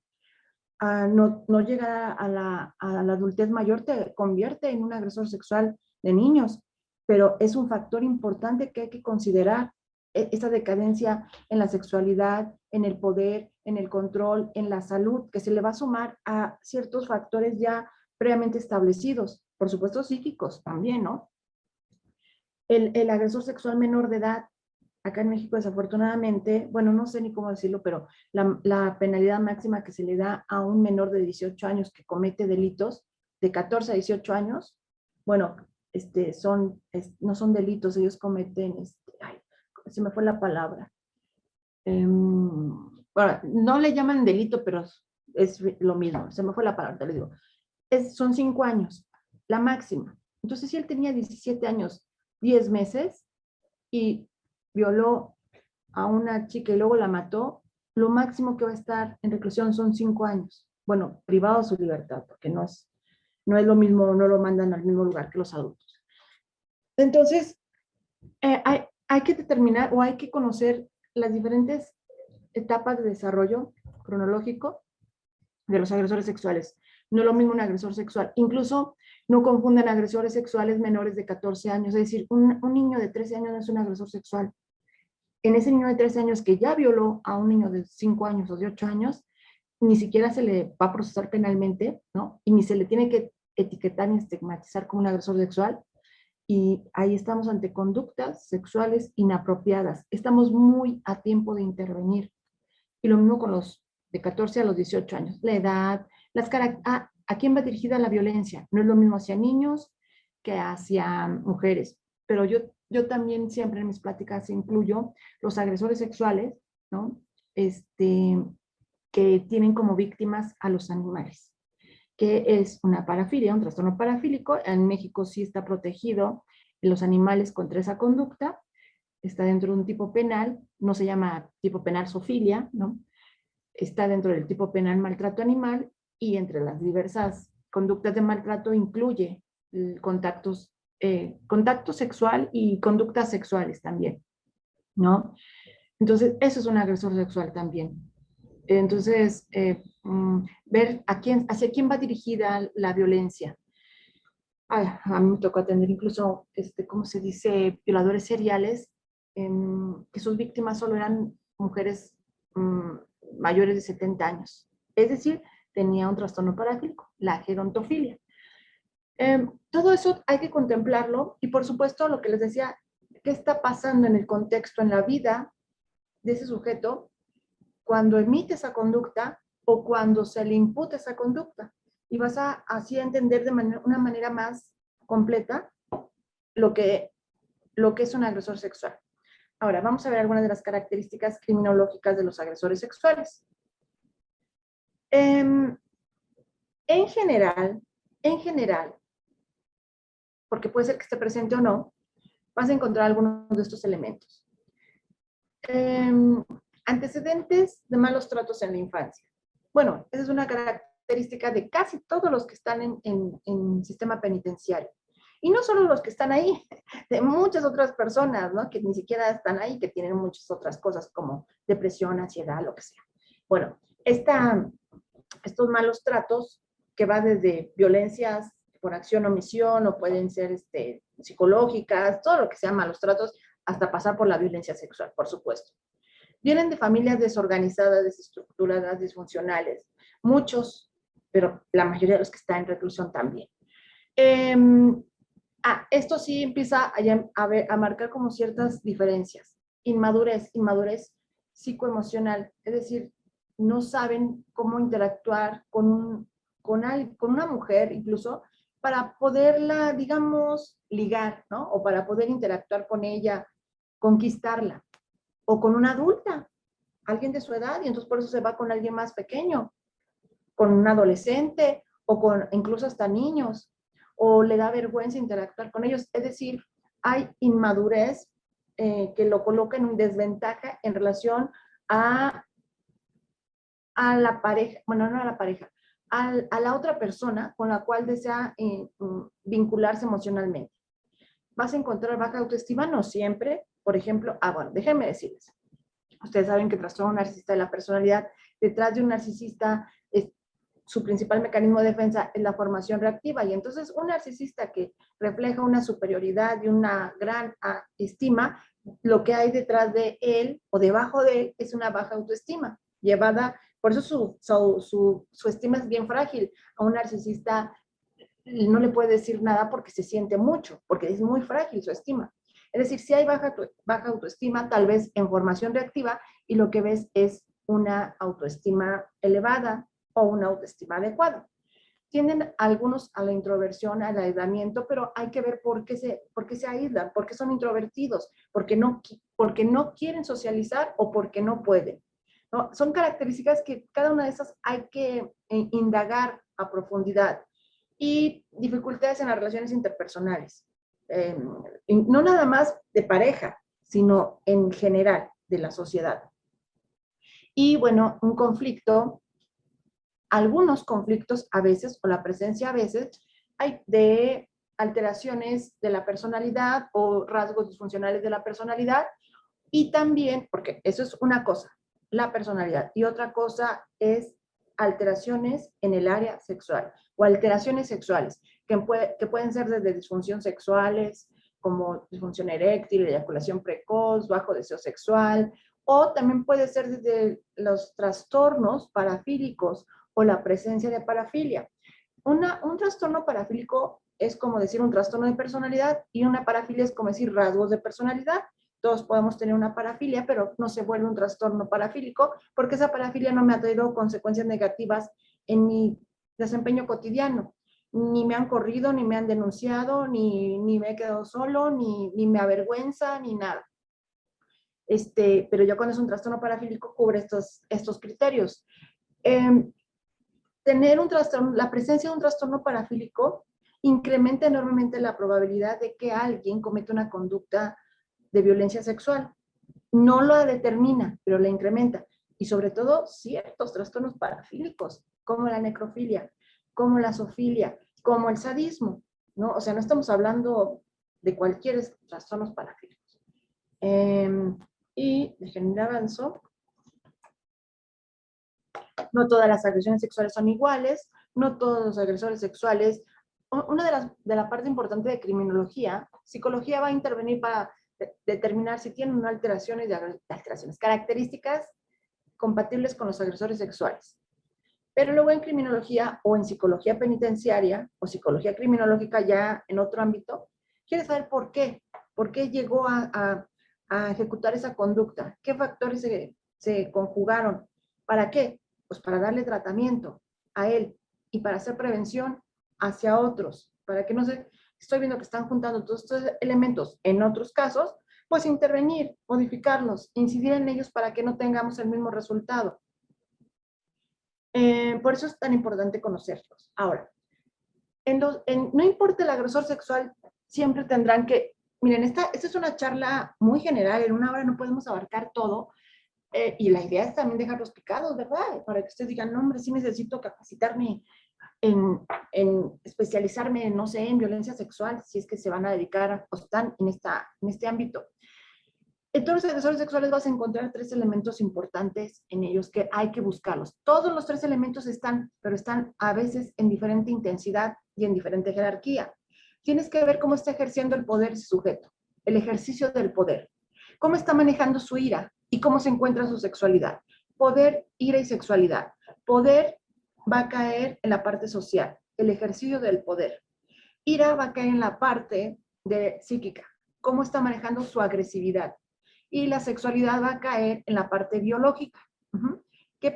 No llegar a la adultez mayor te convierte en un agresor sexual de niños, pero es un factor importante que hay que considerar, esa decadencia en la sexualidad, en el poder, en el control, en la salud, que se le va a sumar a ciertos factores ya previamente establecidos, por supuesto psíquicos también, ¿no? El agresor sexual menor de edad, acá en México desafortunadamente, bueno, no sé ni cómo decirlo, pero la penalidad máxima que se le da a un menor de 18 años que comete delitos de 14 a 18 años, bueno, no son delitos, ellos cometen, ay, se me fue la palabra. Bueno, no le llaman delito, pero es lo mismo, se me fue la palabra, te lo digo. Son 5 años, la máxima. Entonces, si él tenía 17 años, 10 meses, y violó a una chica y luego la mató, lo máximo que va a estar en reclusión son 5 años. Bueno, privado de su libertad, porque no es lo mismo, no lo mandan al mismo lugar que los adultos. Entonces, hay que determinar o hay que conocer las diferentes etapas de desarrollo cronológico de los agresores sexuales. No es lo mismo un agresor sexual. Incluso no confundan agresores sexuales menores de 14 años. Es decir, un niño de 13 años no es un agresor sexual. En ese niño de 13 años que ya violó a un niño de 5 años o de 8 años, ni siquiera se le va a procesar penalmente, ¿no? Y ni se le tiene que etiquetar ni estigmatizar como un agresor sexual. Y ahí estamos ante conductas sexuales inapropiadas. Estamos muy a tiempo de intervenir. Y lo mismo con los de 14 a los 18 años. La edad, ¿a quién va dirigida la violencia? No es lo mismo hacia niños que hacia mujeres. Pero yo también siempre en mis pláticas incluyo los agresores sexuales, ¿no? Que tienen como víctimas a los animales, que es una parafilia, un trastorno parafílico. En México sí está protegido los animales contra esa conducta. está dentro de un tipo penal, no se llama tipo penal zoofilia, ¿no? Está dentro del tipo penal maltrato animal y entre las diversas conductas de maltrato incluye contacto sexual y conductas sexuales también, ¿no? Entonces, eso es un agresor sexual también. Entonces, ver hacia quién va dirigida la violencia. A mí me tocó atender incluso, ¿cómo se dice?, violadores seriales, que sus víctimas solo eran mujeres mayores de 70 años. Es decir, tenía un trastorno parafílico, la gerontofilia. Todo eso hay que contemplarlo y por supuesto lo que les decía, qué está pasando en el contexto, en la vida de ese sujeto cuando emite esa conducta o cuando se le imputa esa conducta. Y vas a así entender de una manera más completa lo que es un agresor sexual. Ahora, vamos a ver algunas de las características criminológicas de los agresores sexuales. En general, porque puede ser que esté presente o no, vas a encontrar algunos de estos elementos. Antecedentes de malos tratos en la infancia. Bueno, esa es una característica de casi todos los que están en sistema penitenciario. Y no solo los que están ahí, de muchas otras personas, ¿no? Que ni siquiera están ahí, que tienen muchas otras cosas como depresión, ansiedad, lo que sea. Bueno, estos malos tratos que va desde violencias por acción o omisión, o pueden ser psicológicas, todo lo que sea malos tratos, hasta pasar por la violencia sexual, por supuesto. Vienen de familias desorganizadas, desestructuradas, disfuncionales. Muchos, pero la mayoría de los que están en reclusión también. Esto sí empieza a marcar como ciertas diferencias. Inmadurez psicoemocional, es decir, no saben cómo interactuar con una mujer incluso para poderla, digamos, ligar, ¿no? O para poder interactuar con ella, conquistarla. O con una adulta, alguien de su edad, y entonces por eso se va con alguien más pequeño, con un adolescente, o con incluso hasta niños, o le da vergüenza interactuar con ellos. Es decir, hay inmadurez que lo coloca en desventaja en relación a la pareja, bueno, no a la pareja, a la otra persona con la cual desea vincularse emocionalmente. ¿Vas a encontrar baja autoestima? No siempre. Por ejemplo, bueno, déjenme decirles. Ustedes saben que el trastorno narcisista de la personalidad, detrás de un narcisista, su principal mecanismo de defensa es la formación reactiva. Y entonces un narcisista que refleja una superioridad y una gran estima, lo que hay detrás de él o debajo de él es una baja autoestima, llevada, por eso su estima es bien frágil. A un narcisista no le puede decir nada porque se siente mucho, porque es muy frágil su estima. Es decir, si hay baja autoestima, tal vez en formación reactiva, y lo que ves es una autoestima elevada o una autoestima adecuada. Tienden algunos a la introversión, al aislamiento, pero hay que ver por qué se aíslan, por qué son introvertidos, porque no quieren socializar o porque no pueden, ¿no? Son características que cada una de esas hay que indagar a profundidad. Y dificultades en las relaciones interpersonales. No nada más de pareja, sino en general de la sociedad. Y bueno, algunos conflictos a veces, o la presencia a veces, hay de alteraciones de la personalidad o rasgos disfuncionales de la personalidad, y también, porque eso es una cosa, la personalidad, y otra cosa es alteraciones en el área sexual o alteraciones sexuales que pueden ser desde disfunción sexuales como disfunción eréctil, eyaculación precoz, bajo deseo sexual, o también puede ser desde los trastornos parafílicos o la presencia de parafilia. Un trastorno parafílico es como decir un trastorno de personalidad, y una parafilia es como decir rasgos de personalidad. Todos podemos tener una parafilia, pero no se vuelve un trastorno parafílico porque esa parafilia no me ha traído consecuencias negativas en mi desempeño cotidiano. Ni me han corrido, ni me han denunciado, ni me he quedado solo, ni me avergüenza, ni nada. Pero ya cuando es un trastorno parafílico cubre estos criterios. Tener un trastorno, la presencia de un trastorno parafílico incrementa enormemente la probabilidad de que alguien cometa una conducta de violencia sexual. No lo determina, pero la incrementa. Y sobre todo ciertos trastornos parafílicos, como la necrofilia, como la zoofilia, como el sadismo, ¿no? O sea, no estamos hablando de cualquier trastornos parafílicos. Y déjenme avanzo. No todas las agresiones sexuales son iguales, no todos los agresores sexuales. Una de la parte importante de criminología, psicología va a intervenir para determinar si tienen una alteraciones, características compatibles con los agresores sexuales. Pero luego en criminología o en psicología penitenciaria o psicología criminológica ya en otro ámbito, quiere saber por qué llegó a ejecutar esa conducta, qué factores se conjugaron, ¿para qué? Pues para darle tratamiento a él y para hacer prevención hacia otros, para que no se, estoy viendo que están juntando todos estos elementos en otros casos, pues intervenir, modificarlos, incidir en ellos para que no tengamos el mismo resultado. Por eso es tan importante conocerlos. Ahora, no importa el agresor sexual, siempre tendrán que, miren, esta es una charla muy general, en una hora no podemos abarcar todo, y la idea es también dejarlos picados, ¿verdad? Para que ustedes digan, no, hombre, sí necesito capacitarme en especializarme, no sé, en violencia sexual, si es que se van a dedicar o están en este ámbito. En todos los agresores sexuales vas a encontrar 3 elementos importantes en ellos que hay que buscarlos. Todos los 3 elementos están, pero están a veces en diferente intensidad y en diferente jerarquía. Tienes que ver cómo está ejerciendo el poder ese sujeto, el ejercicio del poder. Cómo está manejando su ira y cómo se encuentra su sexualidad. Poder, ira y sexualidad. Poder va a caer en la parte social, el ejercicio del poder. Ira va a caer en la parte psíquica, cómo está manejando su agresividad. Y la sexualidad va a caer en la parte biológica. ¿Qué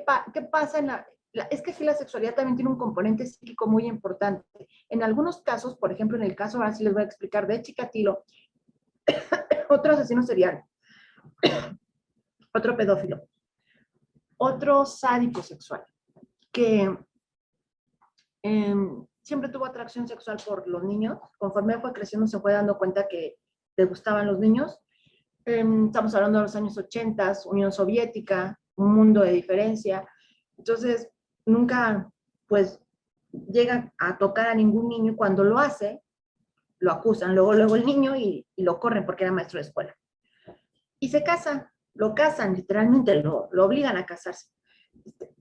pasa es que aquí la sexualidad también tiene un componente psíquico muy importante. En algunos casos, por ejemplo, en el caso, ahora sí les voy a explicar, de Chikatilo, otro asesino serial, otro pedófilo, otro sádico sexual, que siempre tuvo atracción sexual por los niños. Conforme fue creciendo, se fue dando cuenta que le gustaban los niños. Estamos hablando de los años 80, Unión Soviética, un mundo de diferencia. Entonces, nunca, pues, llega a tocar a ningún niño. Cuando lo hace, lo acusan. Luego el niño y lo corren porque era maestro de escuela. Y se casa, lo casan, literalmente lo obligan a casarse.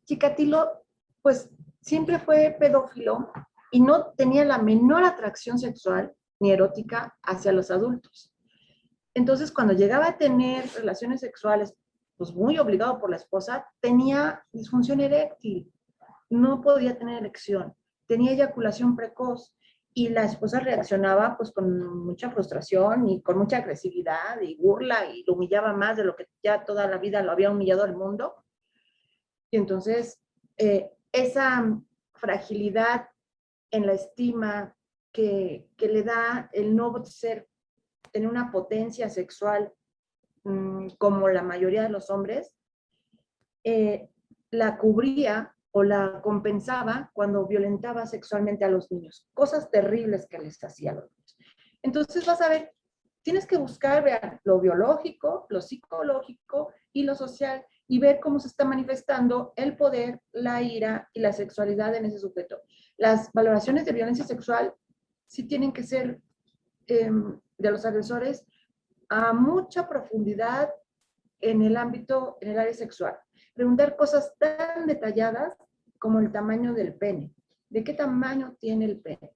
Chikatilo, pues, siempre fue pedófilo y no tenía la menor atracción sexual ni erótica hacia los adultos. Entonces, cuando llegaba a tener relaciones sexuales, pues muy obligado por la esposa, tenía disfunción eréctil, no podía tener erección, tenía eyaculación precoz y la esposa reaccionaba pues con mucha frustración y con mucha agresividad y burla y lo humillaba más de lo que ya toda la vida lo había humillado al mundo. Y entonces, esa fragilidad en la estima que le da el no tener una potencia sexual como la mayoría de los hombres, la cubría o la compensaba cuando violentaba sexualmente a los niños. Cosas terribles que les hacía a los niños. Entonces vas a ver, tienes que buscar, vean, lo biológico, lo psicológico y lo social y ver cómo se está manifestando el poder, la ira y la sexualidad en ese sujeto. Las valoraciones de violencia sexual sí tienen que ser de los agresores a mucha profundidad en el área sexual. Preguntar cosas tan detalladas como el tamaño del pene. ¿De qué tamaño tiene el pene?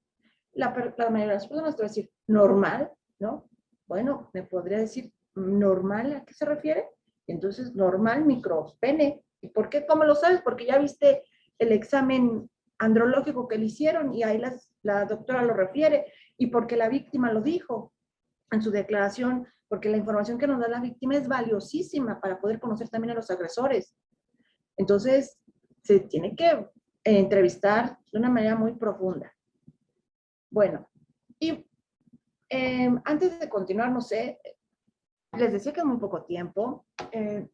La mayoría de las personas te va a decir, normal, ¿no? Bueno, me podría decir, ¿normal a qué se refiere? Entonces, normal, micropene. ¿Y por qué? ¿Cómo lo sabes? Porque ya viste el examen andrológico que le hicieron y ahí la doctora lo refiere y porque la víctima lo dijo en su declaración, porque la información que nos da la víctima es valiosísima para poder conocer también a los agresores. Entonces, se tiene que entrevistar de una manera muy profunda. Bueno, y antes de continuar, no sé, les decía que es muy poco tiempo.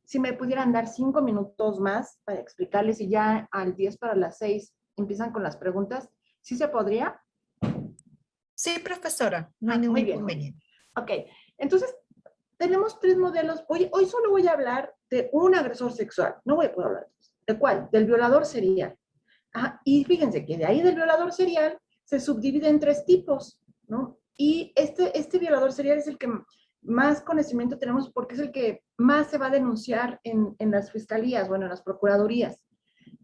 Si me pudieran dar 5 minutos más para explicarles y ya al 10 para las 6 empiezan con las preguntas, ¿sí se podría? Sí, profesora, no hay ningún inconveniente. Ok, entonces, tenemos tres modelos. Hoy solo voy a hablar de un agresor sexual. No voy a poder hablar de cuál, del violador serial. Y fíjense que de ahí del violador serial se subdivide en tres tipos, ¿no? Y este violador serial es el que más conocimiento tenemos porque es el que más se va a denunciar en las fiscalías, bueno, en las procuradurías.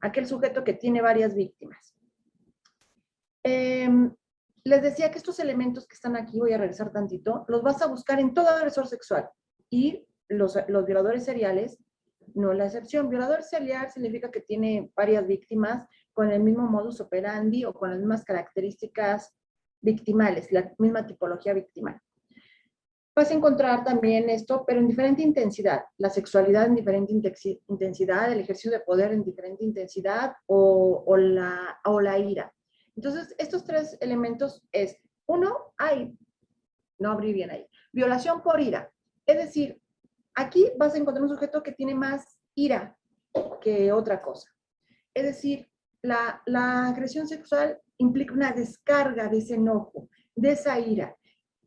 Aquel sujeto que tiene varias víctimas. Les decía que estos elementos que están aquí, voy a regresar tantito, los vas a buscar en todo agresor sexual. Y los violadores seriales, no es la excepción. Violador serial significa que tiene varias víctimas con el mismo modus operandi o con las mismas características victimales, la misma tipología victimal. Vas a encontrar también esto, pero en diferente intensidad. La sexualidad en diferente intensidad, el ejercicio de poder en diferente intensidad o la ira. Entonces, estos tres elementos es, uno, no abrí bien ahí, violación por ira. Es decir, aquí vas a encontrar un sujeto que tiene más ira que otra cosa. Es decir, la agresión sexual implica una descarga de ese enojo, de esa ira.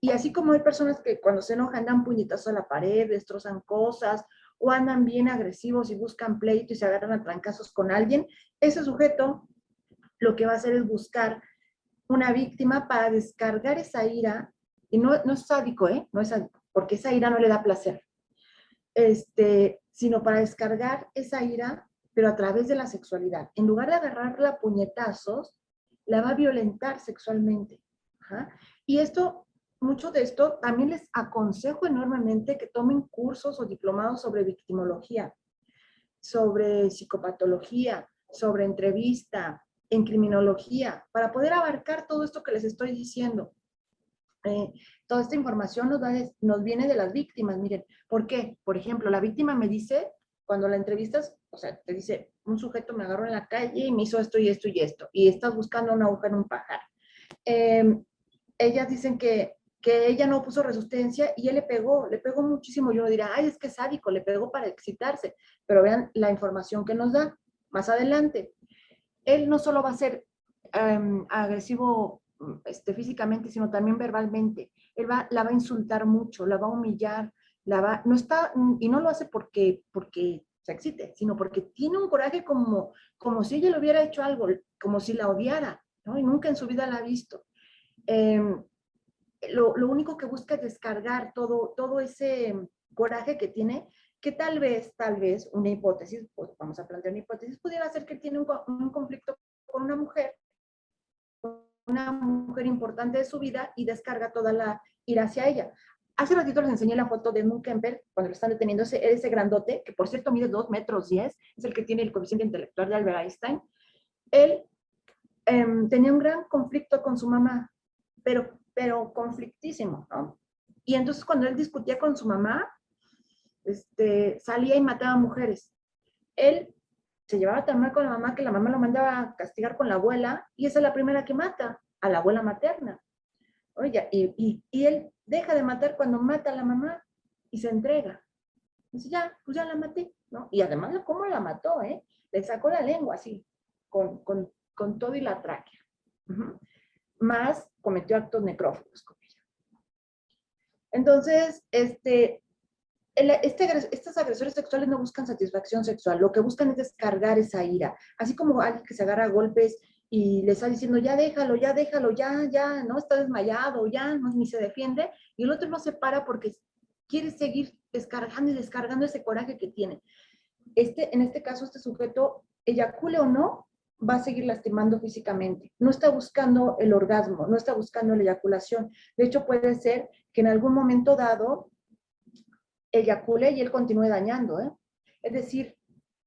Y así como hay personas que cuando se enojan dan puñetazos a la pared, destrozan cosas, o andan bien agresivos y buscan pleito y se agarran a trancazos con alguien, ese sujeto lo que va a hacer es buscar una víctima para descargar esa ira, y no es sádico, no es sádico, porque esa ira no le da placer, sino para descargar esa ira, pero a través de la sexualidad. En lugar de agarrarla a puñetazos, la va a violentar sexualmente. Y mucho de esto también les aconsejo enormemente que tomen cursos o diplomados sobre victimología, sobre psicopatología, sobre entrevista, en criminología, para poder abarcar todo esto que les estoy diciendo. Toda esta información nos viene de las víctimas, miren. ¿Por qué? Por ejemplo, la víctima me dice, cuando la entrevistas, o sea, te dice, un sujeto me agarró en la calle y me hizo esto y esto y esto, y estás buscando una aguja en un pajar. Ellas dicen que ella no puso resistencia y él le pegó muchísimo. Yo no diría, ay, es que es sádico, le pegó para excitarse, pero vean la información que nos da más adelante. Él no solo va a ser agresivo físicamente, sino también verbalmente. La va a insultar mucho, la va a humillar, y no lo hace porque se excite, sino porque tiene un coraje como si ella le hubiera hecho algo, como si la odiara, ¿no? Y nunca en su vida la ha visto. Lo único que busca es descargar todo ese coraje que tiene, que tal vez, una hipótesis, pues vamos a plantear una hipótesis, pudiera ser que tiene un conflicto con una mujer importante de su vida y descarga toda la ira hacia ella. Hace ratito les enseñé la foto de Edmund Kemper, cuando lo están deteniendo, ese grandote, que por cierto mide 2 metros 10, es el que tiene el coeficiente intelectual de Albert Einstein. Él tenía un gran conflicto con su mamá, pero conflictísimo, ¿no? Y entonces cuando él discutía con su mamá, salía y mataba mujeres. Él se llevaba tan mal con la mamá que la mamá lo mandaba a castigar con la abuela, y esa es la primera que mata, a la abuela materna. Oye, y él deja de matar cuando mata a la mamá y se entrega. Dice, pues ya la maté, ¿no? Y además, ¿cómo la mató, Le sacó la lengua así, con todo y la tráquea. Más cometió actos necrófagos con ella. Entonces, estos agresores sexuales no buscan satisfacción sexual, lo que buscan es descargar esa ira. Así como alguien que se agarra a golpes y le está diciendo, ya déjalo, ya, no está desmayado, ya, no, ni se defiende, y el otro no se para porque quiere seguir descargando y descargando ese coraje que tiene. En este caso, este sujeto, eyacule o no, va a seguir lastimando físicamente. No está buscando el orgasmo, no está buscando la eyaculación. De hecho, puede ser que en algún momento dado eyacule y él continúe dañando, Es decir,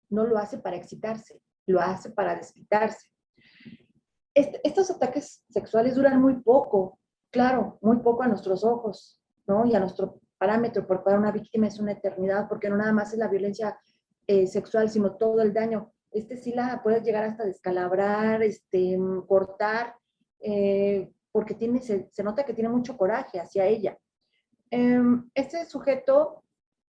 no lo hace para excitarse, lo hace para desquitarse. Estos ataques sexuales duran muy poco, claro, muy poco a nuestros ojos, ¿no? Y a nuestro parámetro, porque para una víctima es una eternidad, porque no nada más es la violencia sexual, sino todo el daño. Sí la puedes llegar hasta descalabrar, cortar, porque se nota que tiene mucho coraje hacia ella. Este sujeto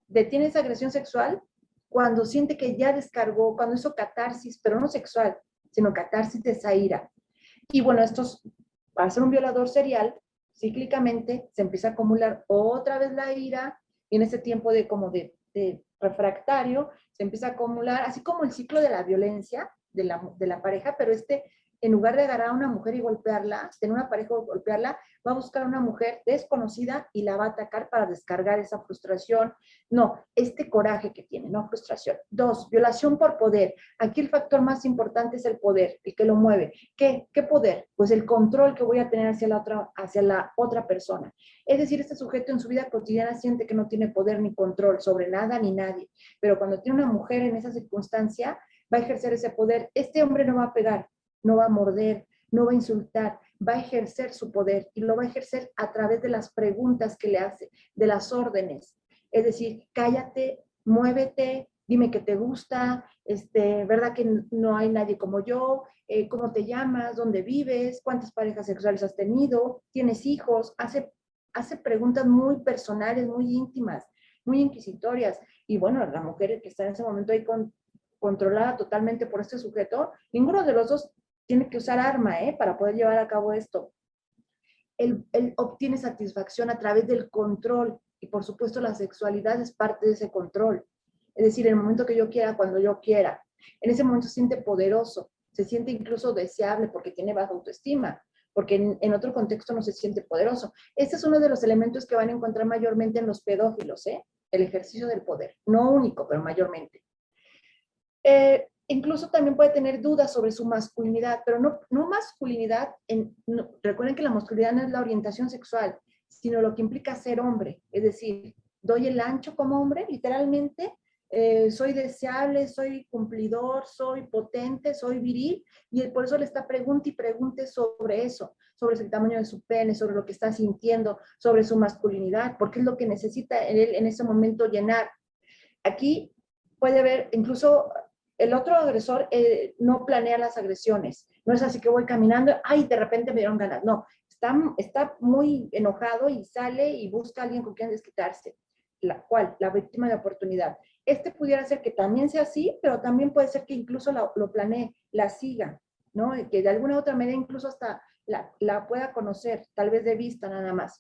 detiene esa agresión sexual cuando siente que ya descargó, cuando hizo catarsis, pero no sexual, sino catarsis de esa ira. Y bueno, para ser un violador serial, cíclicamente se empieza a acumular otra vez la ira y en ese tiempo de refractario se empieza a acumular, así como el ciclo de la violencia de la pareja, pero en lugar de agarrar a una mujer y golpearla, tener una pareja y golpearla, va a buscar a una mujer desconocida y la va a atacar para descargar esa frustración. No, este coraje que tiene, no frustración. 2, violación por poder. Aquí el factor más importante es el poder, el que lo mueve. ¿Qué poder? Pues el control que voy a tener hacia la otra persona. Es decir, este sujeto en su vida cotidiana siente que no tiene poder ni control sobre nada ni nadie, pero cuando tiene una mujer en esa circunstancia, va a ejercer ese poder. Este hombre no va a pegar, no va a morder, no va a insultar, va a ejercer su poder y lo va a ejercer a través de las preguntas que le hace, de las órdenes. Es decir, cállate, muévete, dime que te gusta, ¿verdad que no hay nadie como yo? ¿Cómo te llamas? ¿Dónde vives? ¿Cuántas parejas sexuales has tenido? ¿Tienes hijos? Hace preguntas muy personales, muy íntimas, muy inquisitorias. Y bueno, la mujer que está en ese momento ahí controlada totalmente por este sujeto, ninguno de los dos tiene que usar arma, para poder llevar a cabo esto. Él obtiene satisfacción a través del control y por supuesto la sexualidad es parte de ese control. Es decir, en el momento que yo quiera, cuando yo quiera. En ese momento se siente poderoso, se siente incluso deseable porque tiene baja autoestima, porque en otro contexto no se siente poderoso. Este es uno de los elementos que van a encontrar mayormente en los pedófilos, el ejercicio del poder. No único, pero mayormente. Incluso también puede tener dudas sobre su masculinidad, pero no masculinidad, recuerden que la masculinidad no es la orientación sexual, sino lo que implica ser hombre, es decir, doy el ancho como hombre, literalmente, soy deseable, soy cumplidor, soy potente, soy viril, y por eso le está pregunte y pregunte sobre eso, sobre el tamaño de su pene, sobre lo que está sintiendo, sobre su masculinidad, porque es lo que necesita él en ese momento llenar. Aquí puede haber, incluso el otro agresor no planea las agresiones. No es así que voy caminando, ay, de repente me dieron ganas. No, está muy enojado y sale y busca a alguien con quien desquitarse. La víctima de oportunidad. Pudiera ser que también sea así, pero también puede ser que incluso lo planee, la siga, ¿no? Que de alguna u otra manera incluso hasta la pueda conocer, tal vez de vista nada más.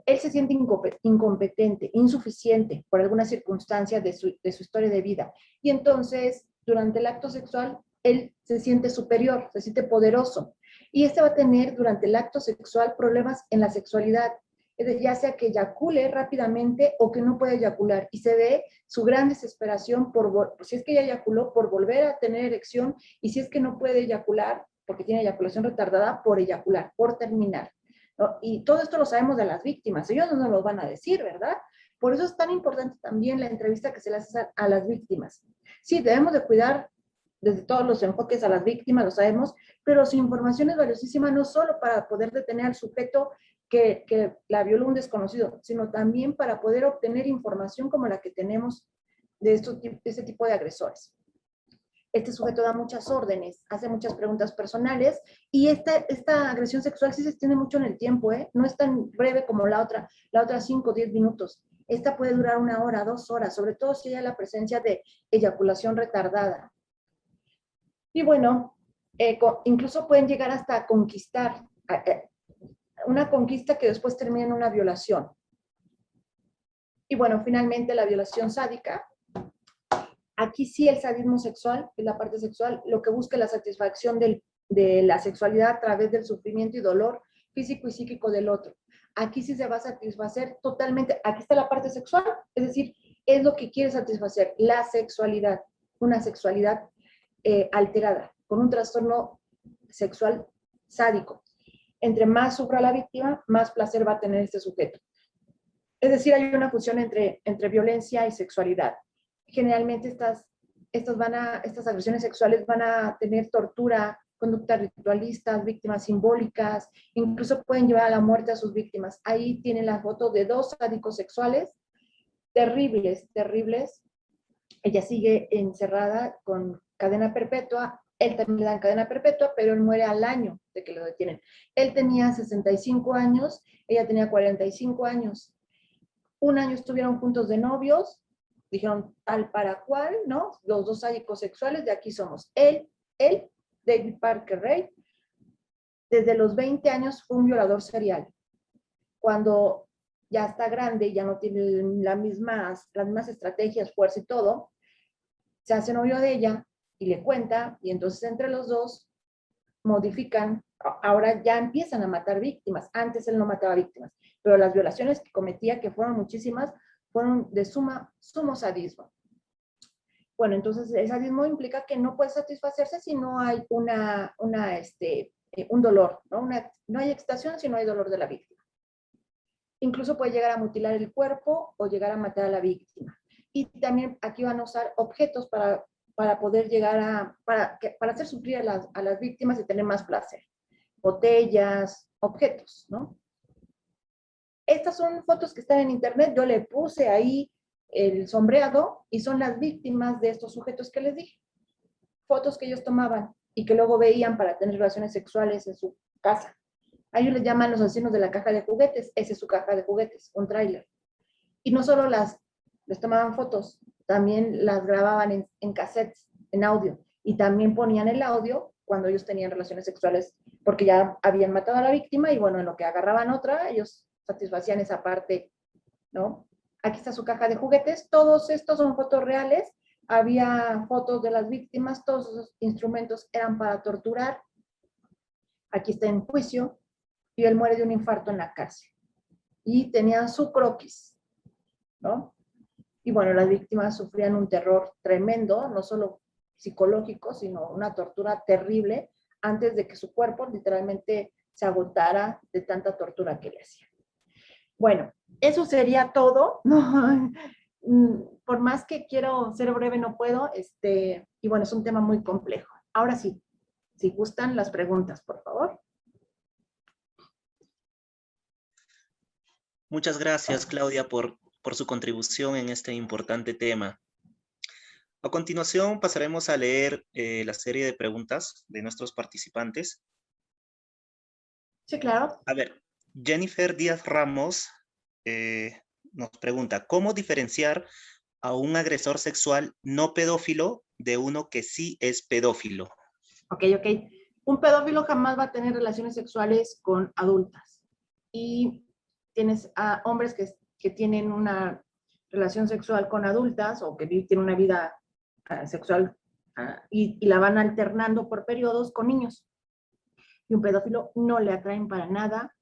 Él se siente incompetente, insuficiente por alguna circunstancia de su historia de vida. Y entonces, durante el acto sexual, él se siente superior, se siente poderoso. Y va a tener durante el acto sexual problemas en la sexualidad, ya sea que eyacule rápidamente o que no puede eyacular. Y se ve su gran desesperación si es que ya eyaculó, por volver a tener erección, y si es que no puede eyacular, porque tiene eyaculación retardada, por eyacular, por terminar. ¿No? Y todo esto lo sabemos de las víctimas, ellos no nos lo van a decir, ¿verdad? Por eso es tan importante también la entrevista que se le hace a las víctimas. Sí, debemos de cuidar desde todos los enfoques a las víctimas, lo sabemos, pero su información es valiosísima no solo para poder detener al sujeto que la violó un desconocido, sino también para poder obtener información como la que tenemos de este tipo de agresores. Este sujeto da muchas órdenes, hace muchas preguntas personales y esta agresión sexual sí se extiende mucho en el tiempo, no es tan breve como la otra 5 o 10 minutos. Esta puede durar 1 hora, 2 horas, sobre todo si hay la presencia de eyaculación retardada. Y bueno, incluso pueden llegar hasta conquistar, una conquista que después termina en una violación. Y bueno, finalmente la violación sádica. Aquí sí el sadismo sexual, es la parte sexual, lo que busca es la satisfacción de la sexualidad a través del sufrimiento y dolor físico y psíquico del otro. Aquí sí se va a satisfacer totalmente, aquí está la parte sexual, es decir, es lo que quiere satisfacer, la sexualidad, una sexualidad alterada, con un trastorno sexual sádico. Entre más sufra la víctima, más placer va a tener este sujeto. Es decir, hay una fusión entre violencia y sexualidad. Generalmente estas agresiones sexuales van a tener tortura, conductas ritualistas, víctimas simbólicas, incluso pueden llevar a la muerte a sus víctimas. Ahí tienen la foto de 2 sádicos sexuales, terribles, terribles. Ella sigue encerrada con cadena perpetua, él también le dan cadena perpetua, pero él muere al año de que lo detienen. Él tenía 65 años, ella tenía 45 años. 1 año estuvieron juntos de novios, dijeron tal para cual, ¿no? Los 2 sádicos sexuales, de aquí somos. Él, David Parker Ray, desde los 20 años fue un violador serial. Cuando ya está grande, ya no tiene las mismas estrategias, fuerza y todo, se hace novio de ella y le cuenta, y entonces entre los dos modifican, ahora ya empiezan a matar víctimas. Antes él no mataba víctimas, pero las violaciones que cometía, que fueron muchísimas, fueron de sumo sadismo. Bueno, entonces el sadismo implica que no puede satisfacerse si no hay un dolor, ¿no? No hay excitación si no hay dolor de la víctima. Incluso puede llegar a mutilar el cuerpo o llegar a matar a la víctima. Y también aquí van a usar objetos para poder llegar para hacer sufrir a las víctimas y tener más placer. Botellas, objetos, ¿no? Estas son fotos que están en internet, yo le puse ahí el sombreado y son las víctimas de estos sujetos que les dije. Fotos que ellos tomaban y que luego veían para tener relaciones sexuales en su casa. A ellos les llaman los asesinos de la caja de juguetes, esa es su caja de juguetes, un tráiler. Y no solo les tomaban fotos, también las grababan en cassettes, en audio, y también ponían el audio cuando ellos tenían relaciones sexuales, porque ya habían matado a la víctima y bueno, en lo que agarraban otra, ellos satisfacían esa parte, ¿no? Aquí está su caja de juguetes, todos estos son fotos reales, había fotos de las víctimas, todos esos instrumentos eran para torturar. Aquí está en juicio, y él muere de un infarto en la cárcel. Y tenía su croquis, ¿no? Y bueno, las víctimas sufrían un terror tremendo, no solo psicológico, sino una tortura terrible, antes de que su cuerpo literalmente se agotara de tanta tortura que le hacían. Bueno, eso sería todo. No, por más que quiero ser breve, no puedo. Y bueno, es un tema muy complejo. Ahora sí, si gustan las preguntas, por favor. Muchas gracias, Claudia, por su contribución en este importante tema. A continuación pasaremos a leer la serie de preguntas de nuestros participantes. Sí, claro. A ver, Jennifer Díaz Ramos nos pregunta, ¿cómo diferenciar a un agresor sexual no pedófilo de uno que sí es pedófilo? Ok. Un pedófilo jamás va a tener relaciones sexuales con adultas. Y tienes a hombres que tienen una relación sexual con adultas o que tienen una vida sexual y la van alternando por periodos con niños. Y un pedófilo no le atraen para nada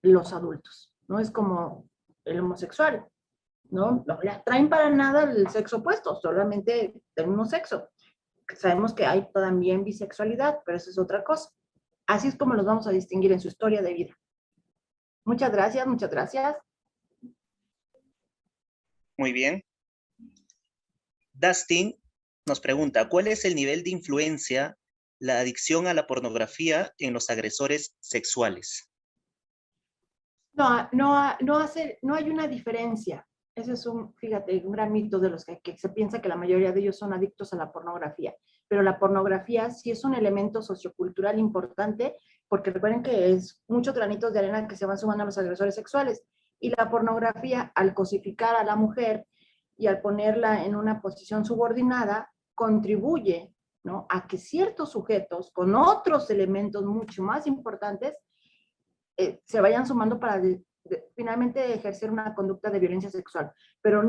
los adultos, ¿no? Es como el homosexual, ¿no? No le atraen para nada el sexo opuesto, solamente del mismo sexo. Sabemos que hay también bisexualidad, pero eso es otra cosa. Así es como los vamos a distinguir en su historia de vida. Muchas gracias, muchas gracias. Muy bien. Dustin nos pregunta, ¿cuál es el nivel de influencia, la adicción a la pornografía en los agresores sexuales? No hay una diferencia. Ese es fíjate, un gran mito de los que se piensa que la mayoría de ellos son adictos a la pornografía. Pero la pornografía sí es un elemento sociocultural importante, porque recuerden que es muchos granitos de arena que se van sumando a los agresores sexuales. Y la pornografía, al cosificar a la mujer y al ponerla en una posición subordinada, contribuye, ¿no?, a que ciertos sujetos con otros elementos mucho más importantes se vayan sumando para finalmente ejercer una conducta de violencia sexual. Pero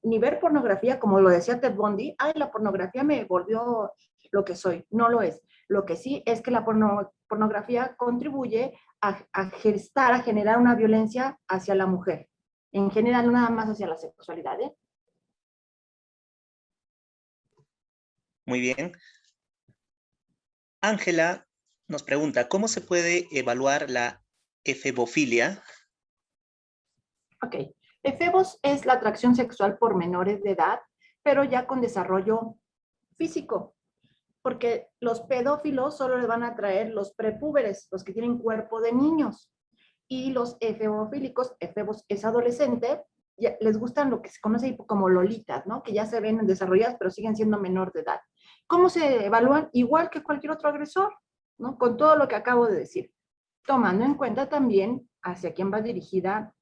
ni ver pornografía, como lo decía Ted Bundy, ay, la pornografía me volvió lo que soy. No lo es. Lo que sí es que la pornografía contribuye a gestar, a generar una violencia hacia la mujer. En general, no nada más hacia la sexualidad, ¿eh? Muy bien. Ángela nos pregunta, ¿cómo se puede evaluar la efebofilia? Ok. Efebos es la atracción sexual por menores de edad, pero ya con desarrollo físico. Porque los pedófilos solo le van a atraer los prepúberes, los que tienen cuerpo de niños. Y los efebofílicos, efebos es adolescente, les gustan lo que se conoce como lolitas, ¿no? Que ya se ven desarrolladas, pero siguen siendo menor de edad. ¿Cómo se evalúan? Igual que cualquier otro agresor, ¿no? Con todo lo que acabo de decir. Tomando en cuenta también hacia quién va dirigida,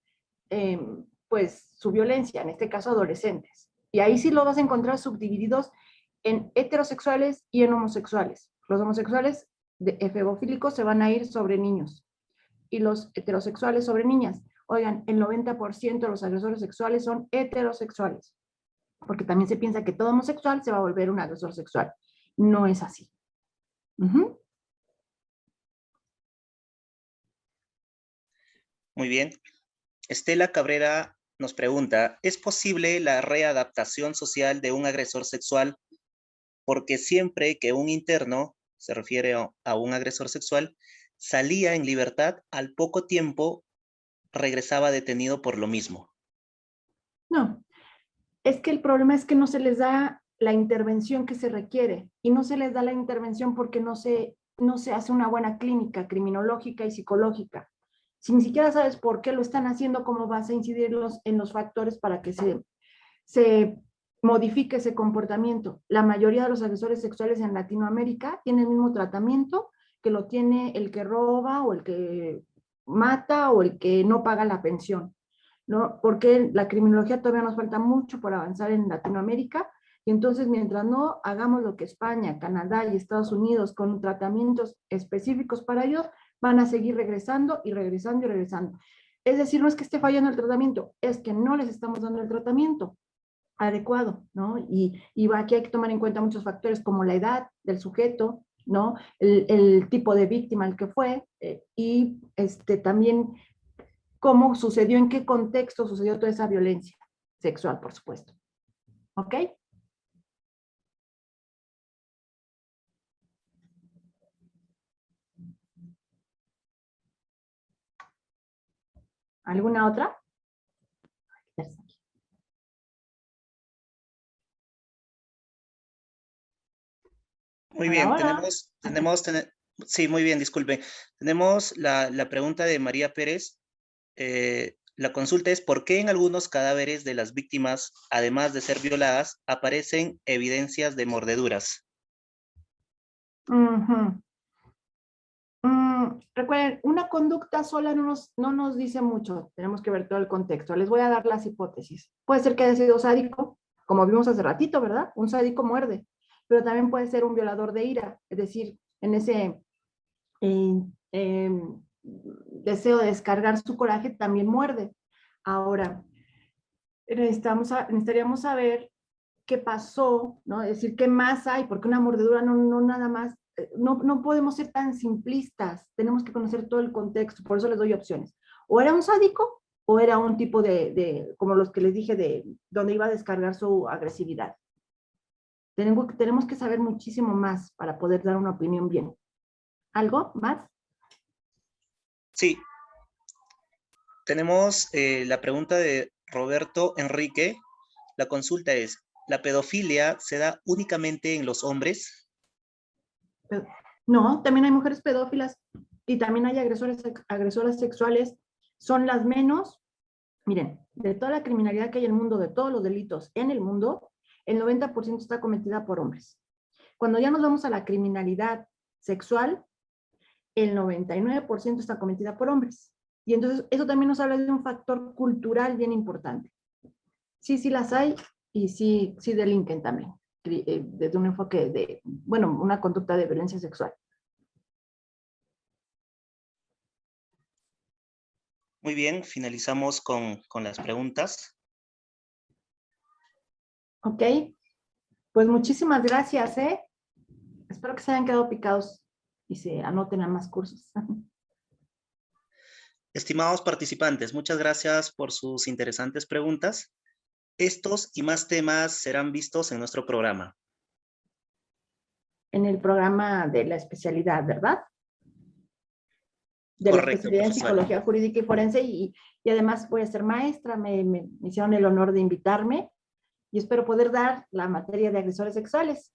pues, su violencia, en este caso adolescentes. Y ahí sí lo vas a encontrar subdivididos en heterosexuales y en homosexuales. Los homosexuales efebofílicos se van a ir sobre niños y los heterosexuales sobre niñas. Oigan, el 90% de los agresores sexuales son heterosexuales, porque también se piensa que todo homosexual se va a volver un agresor sexual. No es así. Muy bien. Estela Cabrera nos pregunta, ¿es posible la readaptación social de un agresor sexual? Porque siempre que un interno, se refiere a un agresor sexual, salía en libertad, al poco tiempo regresaba detenido por lo mismo. No, es que el problema es que no se les da la intervención que se requiere, y no se les da la intervención porque no se hace una buena clínica criminológica y psicológica. Si ni siquiera sabes por qué lo están haciendo, ¿cómo vas a incidir en los factores para que se modifique ese comportamiento? La mayoría de los agresores sexuales en Latinoamérica tienen el mismo tratamiento que lo tiene el que roba o el que mata o el que no paga la pensión, ¿no? Porque la criminología todavía nos falta mucho por avanzar en Latinoamérica, y entonces mientras no hagamos lo que España, Canadá y Estados Unidos con tratamientos específicos para ellos, van a seguir regresando y regresando y regresando. Es decir, no es que esté fallando el tratamiento, es que no les estamos dando el tratamiento adecuado, ¿no? Y aquí hay que tomar en cuenta muchos factores como la edad del sujeto, ¿no? El tipo de víctima al que fue, y también cómo sucedió, en qué contexto sucedió toda esa violencia sexual, por supuesto. ¿Ok? ¿Alguna otra? Muy Hola, bien, hola. sí, muy bien, disculpe. Tenemos la pregunta de María Pérez. La consulta es, ¿por qué en algunos cadáveres de las víctimas, además de ser violadas, aparecen evidencias de mordeduras? Recuerden, una conducta sola no nos dice mucho, tenemos que ver todo el contexto. Les voy a dar las hipótesis. Puede ser que haya sido sádico, como vimos hace ratito, ¿verdad? Un sádico muerde, pero también puede ser un violador de ira, es decir, en ese eh, eh, deseo de descargar su coraje también muerde. Ahora, necesitaríamos saber qué pasó, ¿no? Es decir, qué más hay, porque una mordedura no nada más, no podemos ser tan simplistas, tenemos que conocer todo el contexto, por eso les doy opciones. O era un sádico, o era un tipo como los que les dije, de donde iba a descargar su agresividad. Tenemos que saber muchísimo más para poder dar una opinión bien. ¿Algo más? Sí, tenemos la pregunta de Roberto Enrique. La consulta es, ¿la pedofilia se da únicamente en los hombres? No, también hay mujeres pedófilas y también hay agresoras sexuales. Son las menos. Miren, de toda la criminalidad que hay en el mundo, de todos los delitos en el mundo, el 90% está cometida por hombres. Cuando ya nos vamos a la criminalidad sexual, el 99% está cometida por hombres. Y entonces eso también nos habla de un factor cultural bien importante. Sí las hay, y sí delinquen también, desde un enfoque una conducta de violencia sexual. Muy bien, finalizamos con las preguntas. Ok, pues muchísimas gracias, ¿eh? Espero que se hayan quedado picados y se anoten a más cursos. Estimados participantes, muchas gracias por sus interesantes preguntas. Estos y más temas serán vistos en nuestro programa. En el programa de la especialidad, ¿verdad? De la Correcto, especialidad en profesora. psicología jurídica y forense, y además voy a ser maestra, me hicieron el honor de invitarme, y espero poder dar la materia de agresores sexuales,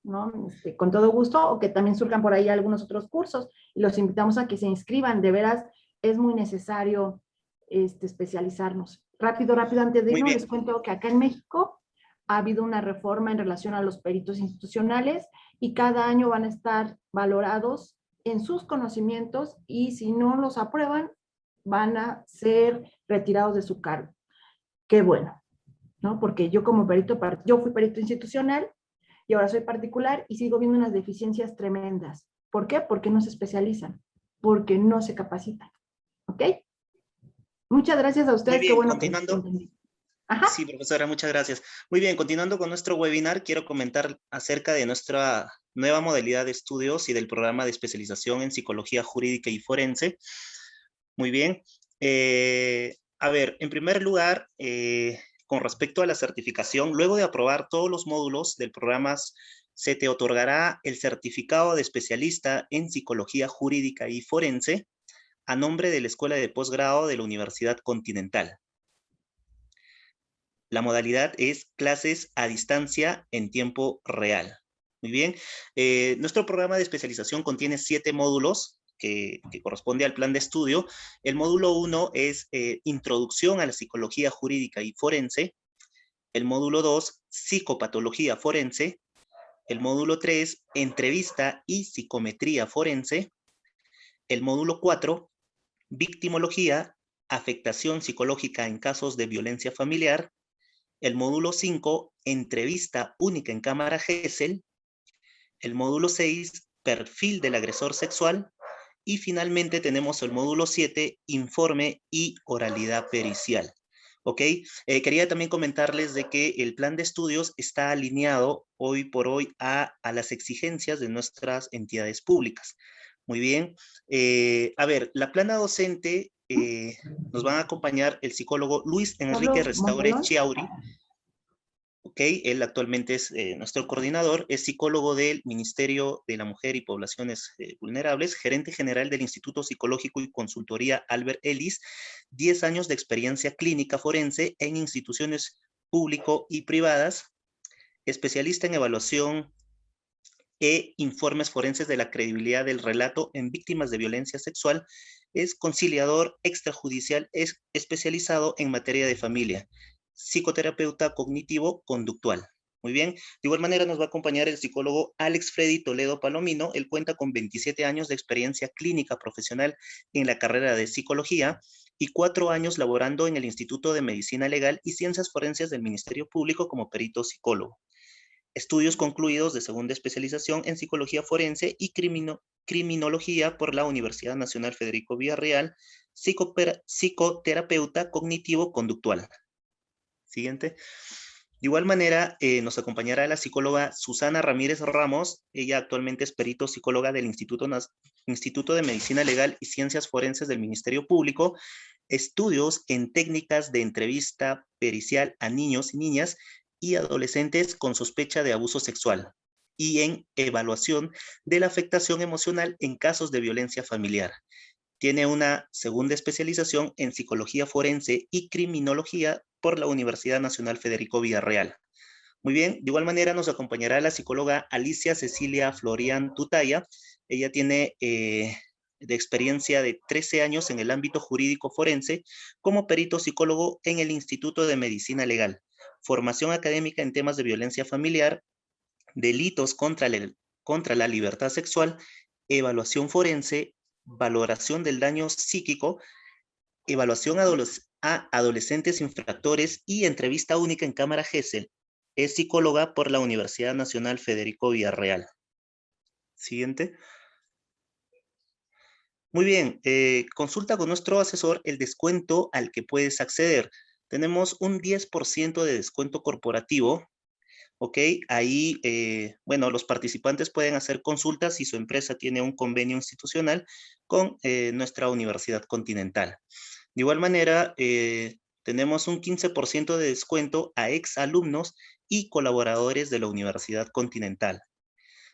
¿no? Con todo gusto, o que también surjan por ahí algunos otros cursos, y los invitamos a que se inscriban. De veras, es muy necesario especializarnos. Rápido, antes de Muy irnos, bien. les cuento que acá en México ha habido una reforma en relación a los peritos institucionales, y cada año van a estar valorados en sus conocimientos, y si no los aprueban, van a ser retirados de su cargo. Qué bueno, ¿no? Porque yo como perito, yo fui perito institucional y ahora soy particular, y sigo viendo unas deficiencias tremendas. ¿Por qué? Porque no se especializan, porque no se capacitan. ¿Ok? Muchas gracias a Muy ustedes, qué bien, bueno que continuando. entendí. Ajá. Sí, profesora, muchas gracias. Muy bien, continuando con nuestro webinar, quiero comentar acerca de nuestra nueva modalidad de estudios y del programa de especialización en psicología jurídica y forense. Muy bien. A ver, en primer lugar, con respecto a la certificación, luego de aprobar todos los módulos del programa, se te otorgará el certificado de especialista en psicología jurídica y forense a nombre de la Escuela de Posgrado de la Universidad Continental. La modalidad es clases a distancia en tiempo real. Muy bien. Nuestro programa de especialización contiene 7 módulos que corresponde al plan de estudio. El módulo 1 es Introducción a la Psicología Jurídica y Forense. El módulo 2, Psicopatología Forense. El módulo 3, Entrevista y Psicometría Forense. El módulo 4, Victimología, Afectación Psicológica en casos de violencia familiar. El módulo 5, entrevista única en cámara Gesell. El módulo 6, perfil del agresor sexual. Y finalmente tenemos el módulo 7, informe y oralidad pericial. ¿Ok? Quería también comentarles de que el plan de estudios está alineado hoy por hoy a las exigencias de nuestras entidades públicas. Muy bien. A ver, la plana docente nos van a acompañar el psicólogo Luis Enrique ¿Pablo Restaure Montelón? Chiauri. Ok, él actualmente es nuestro coordinador, es psicólogo del Ministerio de la Mujer y Poblaciones Vulnerables, gerente general del Instituto Psicológico y Consultoría Albert Ellis, 10 años de experiencia clínica forense en instituciones público y privadas, especialista en evaluación e informes forenses de la credibilidad del relato en víctimas de violencia sexual, es conciliador extrajudicial, es especializado en materia de familia, psicoterapeuta cognitivo-conductual. Muy bien, de igual manera nos va a acompañar el psicólogo Alex Freddy Toledo Palomino. Él cuenta con 27 años de experiencia clínica profesional en la carrera de psicología y 4 años laborando en el Instituto de Medicina Legal y Ciencias Forenses del Ministerio Público como perito psicólogo. Estudios concluidos de segunda especialización en psicología forense y criminología por la Universidad Nacional Federico Villarreal, psicoterapeuta cognitivo-conductual. Siguiente. De igual manera, nos acompañará la psicóloga Susana Ramírez Ramos. Ella actualmente es perito psicóloga del Instituto de Medicina Legal y Ciencias Forenses del Ministerio Público. Estudios en técnicas de entrevista pericial a niños y niñas y adolescentes con sospecha de abuso sexual y en evaluación de la afectación emocional en casos de violencia familiar. Tiene una segunda especialización en psicología forense y criminología por la Universidad Nacional Federico Villarreal. Muy bien, de igual manera nos acompañará la psicóloga Alicia Cecilia Florian Tutaya. Ella tiene de experiencia de 13 años en el ámbito jurídico forense como perito psicólogo en el Instituto de Medicina Legal, formación académica en temas de violencia familiar, delitos contra la libertad sexual, evaluación forense, valoración del daño psíquico, evaluación a adolescentes infractores y entrevista única en cámara Gesell. Es psicóloga por la Universidad Nacional Federico Villarreal. Siguiente. Muy bien, consulta con nuestro asesor el descuento al que puedes acceder. Tenemos un 10% de descuento corporativo. ¿Ok? Ahí, bueno, los participantes pueden hacer consultas si su empresa tiene un convenio institucional con nuestra Universidad Continental. De igual manera, tenemos un 15% de descuento a exalumnos y colaboradores de la Universidad Continental.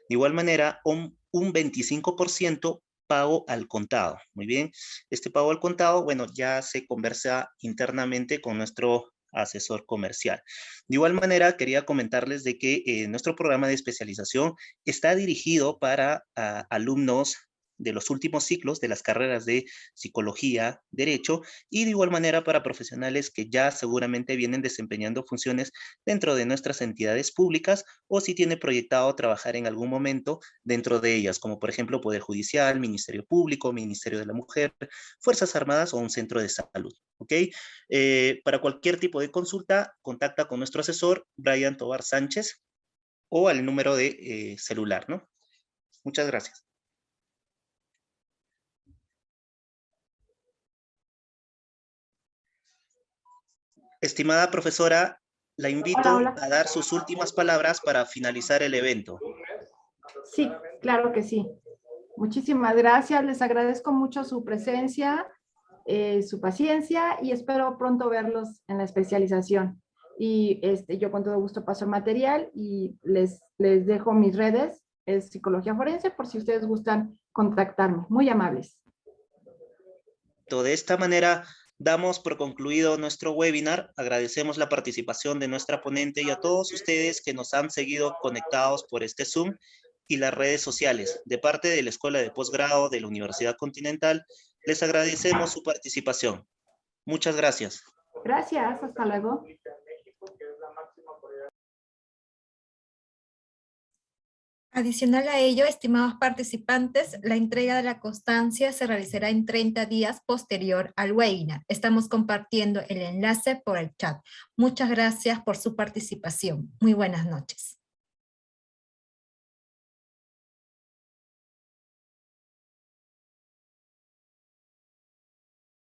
De igual manera, un 25% pago al contado. Muy bien, este pago al contado, bueno, ya se conversa internamente con nuestro asesor comercial. De igual manera, quería comentarles de que nuestro programa de especialización está dirigido para alumnos de los últimos ciclos de las carreras de psicología, derecho, y de igual manera para profesionales que ya seguramente vienen desempeñando funciones dentro de nuestras entidades públicas o si tiene proyectado trabajar en algún momento dentro de ellas, como por ejemplo Poder Judicial, Ministerio Público, Ministerio de la Mujer, Fuerzas Armadas o un centro de salud. ¿Ok? Para cualquier tipo de consulta, contacta con nuestro asesor, Brian Tobar Sánchez, o al número de celular, ¿no? Muchas gracias. Estimada profesora, la invito Hola. a dar sus últimas palabras para finalizar el evento. Sí, claro que sí. Muchísimas gracias. Les agradezco mucho su presencia, su paciencia y espero pronto verlos en la especialización. Y yo con todo gusto paso el material y les dejo mis redes, es Psicología Forense, por si ustedes gustan contactarme. Muy amables. De esta manera, damos por concluido nuestro webinar. Agradecemos la participación de nuestra ponente y a todos ustedes que nos han seguido conectados por este Zoom y las redes sociales. De parte de la Escuela de Posgrado de la Universidad Continental, les agradecemos su participación. Muchas gracias. Gracias, hasta luego. Adicional a ello, estimados participantes, la entrega de la constancia se realizará en 30 días posterior al webinar. Estamos compartiendo el enlace por el chat. Muchas gracias por su participación. Muy buenas noches.